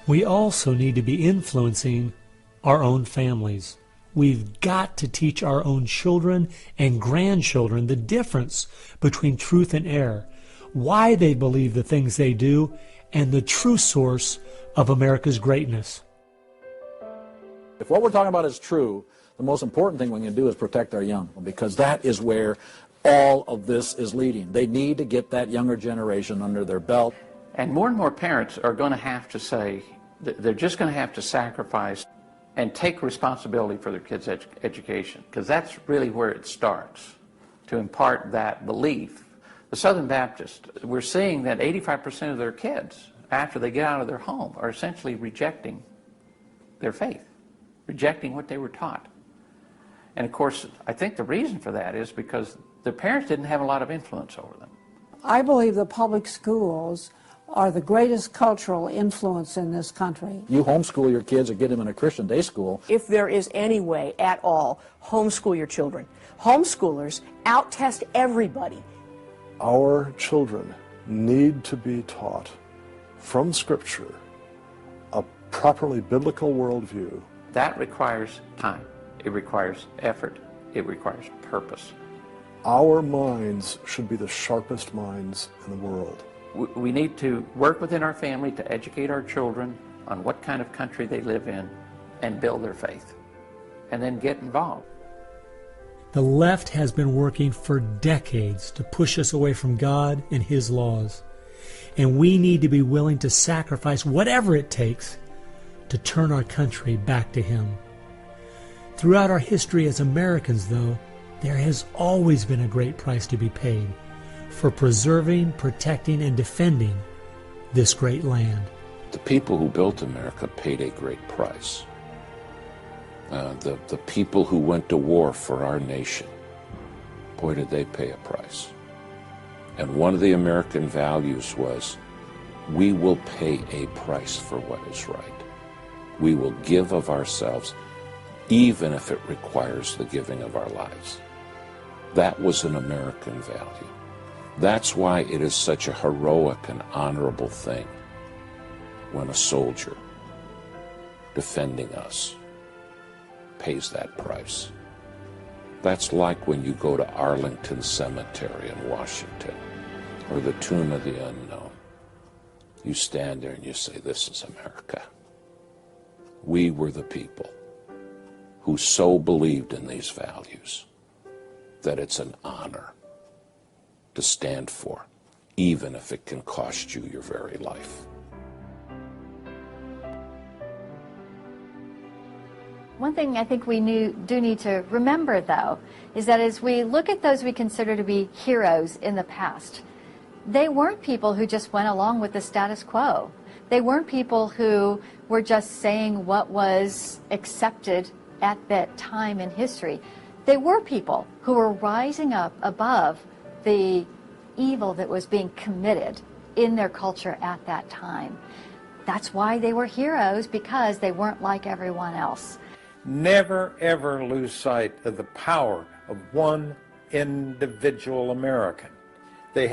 S9: We also need to be influencing our own families. We've got to teach our own children and grandchildren the difference between truth and error, why they believe the things they do, and the true source of America's greatness.
S2: If what we're talking about is true, the most important thing we can do is protect our young, because that is where all of this is leading. They need to get that younger generation under their belt.
S17: And more parents are going to have to say, they're just going to have to sacrifice and take responsibility for their kids' education, because that's really where it starts, to impart that belief. The Southern Baptists, we're seeing that 85% of their kids, after they get out of their home, are essentially rejecting their faith, rejecting what they were taught. And of course, I think the reason for that is because their parents didn't have a lot of influence over them.
S6: I believe the public schools are the greatest cultural influence in this country.
S2: You homeschool your kids or get them in a Christian day school.
S16: If there is any way at all, homeschool your children. Homeschoolers out-test everybody.
S14: Our children need to be taught from Scripture a properly biblical worldview.
S17: That requires time. It requires effort. It requires purpose.
S14: Our minds should be the sharpest minds in the world.
S17: We need to work within our family to educate our children on what kind of country they live in and build their faith, and then get involved.
S9: The left has been working for decades to push us away from God and His laws, and we need to be willing to sacrifice whatever it takes to turn our country back to Him. Throughout our history as Americans, though, there has always been a great price to be paid for preserving, protecting, and defending this great land.
S18: The people who built America paid a great price. The people who went to war for our nation, boy, did they pay a price. And one of the American values was, we will pay a price for what is right. We will give of ourselves, even if it requires the giving of our lives. That was an American value. That's why it is such a heroic and honorable thing when a soldier defending us pays that price. That's like when you go to Arlington Cemetery in Washington, or the Tomb of the Unknown. You stand there and you say, this is America. We were the people who so believed in these values that it's an honor to stand for, even if it can cost you your very life.
S7: One thing I think we do need to remember, though, is that as we look at those we consider to be heroes in the past, they weren't people who just went along with the status quo. They weren't people who were just saying what was accepted at that time in history. They were people who were rising up above the evil that was being committed in their culture at that time. That's why they were heroes, because they weren't like everyone else.
S20: Never, ever lose sight of the power of one individual American. They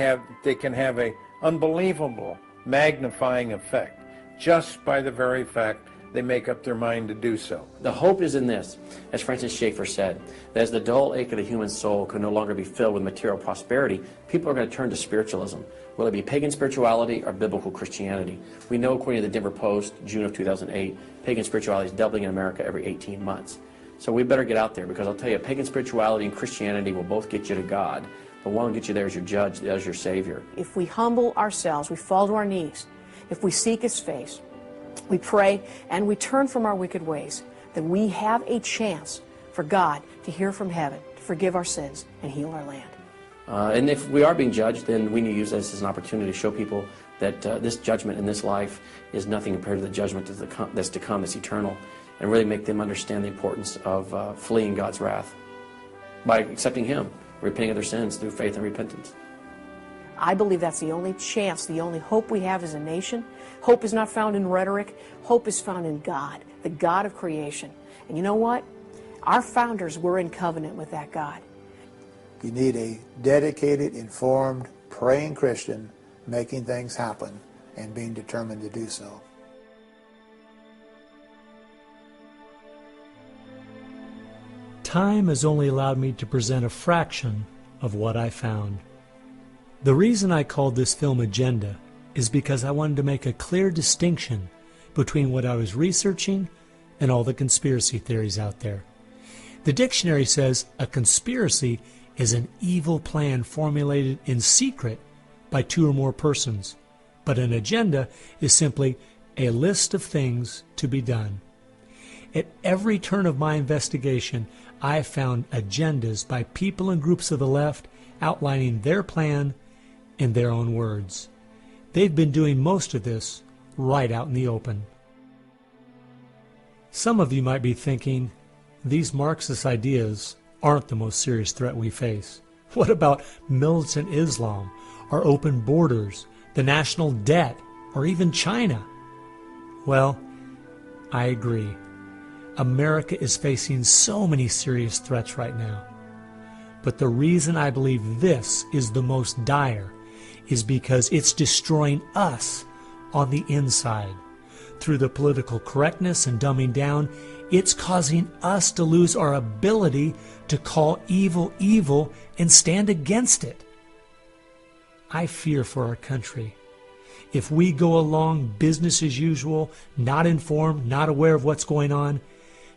S20: can have an unbelievable magnifying effect just by the very fact they make up their mind to do so.
S3: The hope is in this, as Francis Schaeffer said, that as the dull ache of the human soul can no longer be filled with material prosperity, people are going to turn to spiritualism, whether it be pagan spirituality or biblical Christianity. We know, according to the Denver Post, June of 2008, pagan spirituality is doubling in America every 18 months. So we better get out there, because I'll tell you, pagan spirituality and Christianity will both get you to God, but one will get you there as your judge, as your Savior.
S16: If we humble ourselves, we fall to our knees, if we seek His face, we pray, and we turn from our wicked ways, then we have a chance for God to hear from heaven, to forgive our sins, and heal our land.
S3: And if we are being judged, then we need to use this as an opportunity to show people that this judgment in this life is nothing compared to the judgment that's to come, that's eternal, and really make them understand the importance of fleeing God's wrath by accepting Him, repenting of their sins through faith and repentance.
S16: I believe that's the only chance, the only hope we have as a nation. Hope is not found in rhetoric. Hope is found in God, the God of creation. And you know what? Our founders were in covenant with that God.
S4: You need a dedicated, informed, praying Christian making things happen and being determined to do so.
S9: Time has only allowed me to present a fraction of what I found. The reason I called this film Agenda is because I wanted to make a clear distinction between what I was researching and all the conspiracy theories out there. The dictionary says a conspiracy is an evil plan formulated in secret by two or more persons, but an agenda is simply a list of things to be done. At every turn of my investigation, I found agendas by people and groups of the left outlining their plan in their own words. They've been doing most of this right out in the open. Some of you might be thinking, these Marxist ideas aren't the most serious threat we face. What about militant Islam, our open borders, the national debt, or even China? Well, I agree. America is facing so many serious threats right now. But the reason I believe this is the most dire is because it's destroying us on the inside. Through the political correctness and dumbing down, it's causing us to lose our ability to call evil evil and stand against it. I fear for our country. If we go along business as usual, not informed, not aware of what's going on,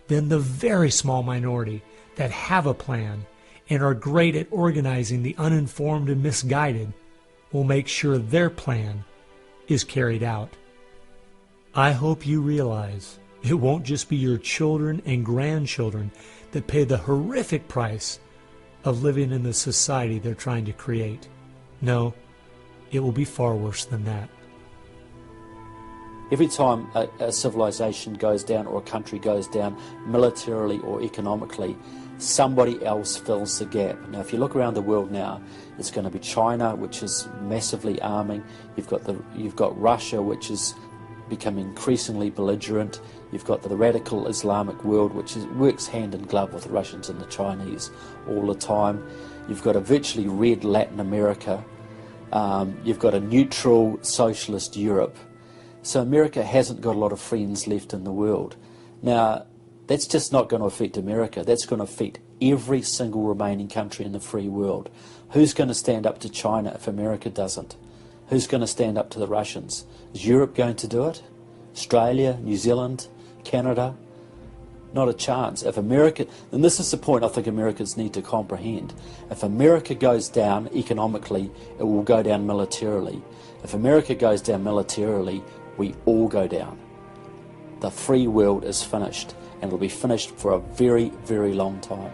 S9: then the very small minority that have a plan and are great at organizing the uninformed and misguided will make sure their plan is carried out. I hope you realize it won't just be your children and grandchildren that pay the horrific price of living in the society they're trying to create. No, it will be far worse than that.
S10: Every time a civilization goes down or a country goes down militarily or economically, somebody else fills the gap. Now, if you look around the world now, it's going to be China, which is massively arming. You've got Russia, which is becoming increasingly belligerent. You've got the radical Islamic world, which works hand in glove with the Russians and the Chinese all the time. You've got a virtually red Latin America. You've got a neutral socialist Europe. So America hasn't got a lot of friends left in the world. Now, that's just not going to affect America. That's going to affect every single remaining country in the free world. Who's going to stand up to China if America doesn't? Who's going to stand up to the Russians? Is Europe going to do it? Australia, New Zealand, Canada? Not a chance. If America, and this is the point I think Americans need to comprehend, if America goes down economically, it will go down militarily. If America goes down militarily, we all go down. The free world is finished, and it will be finished for a very, very long time.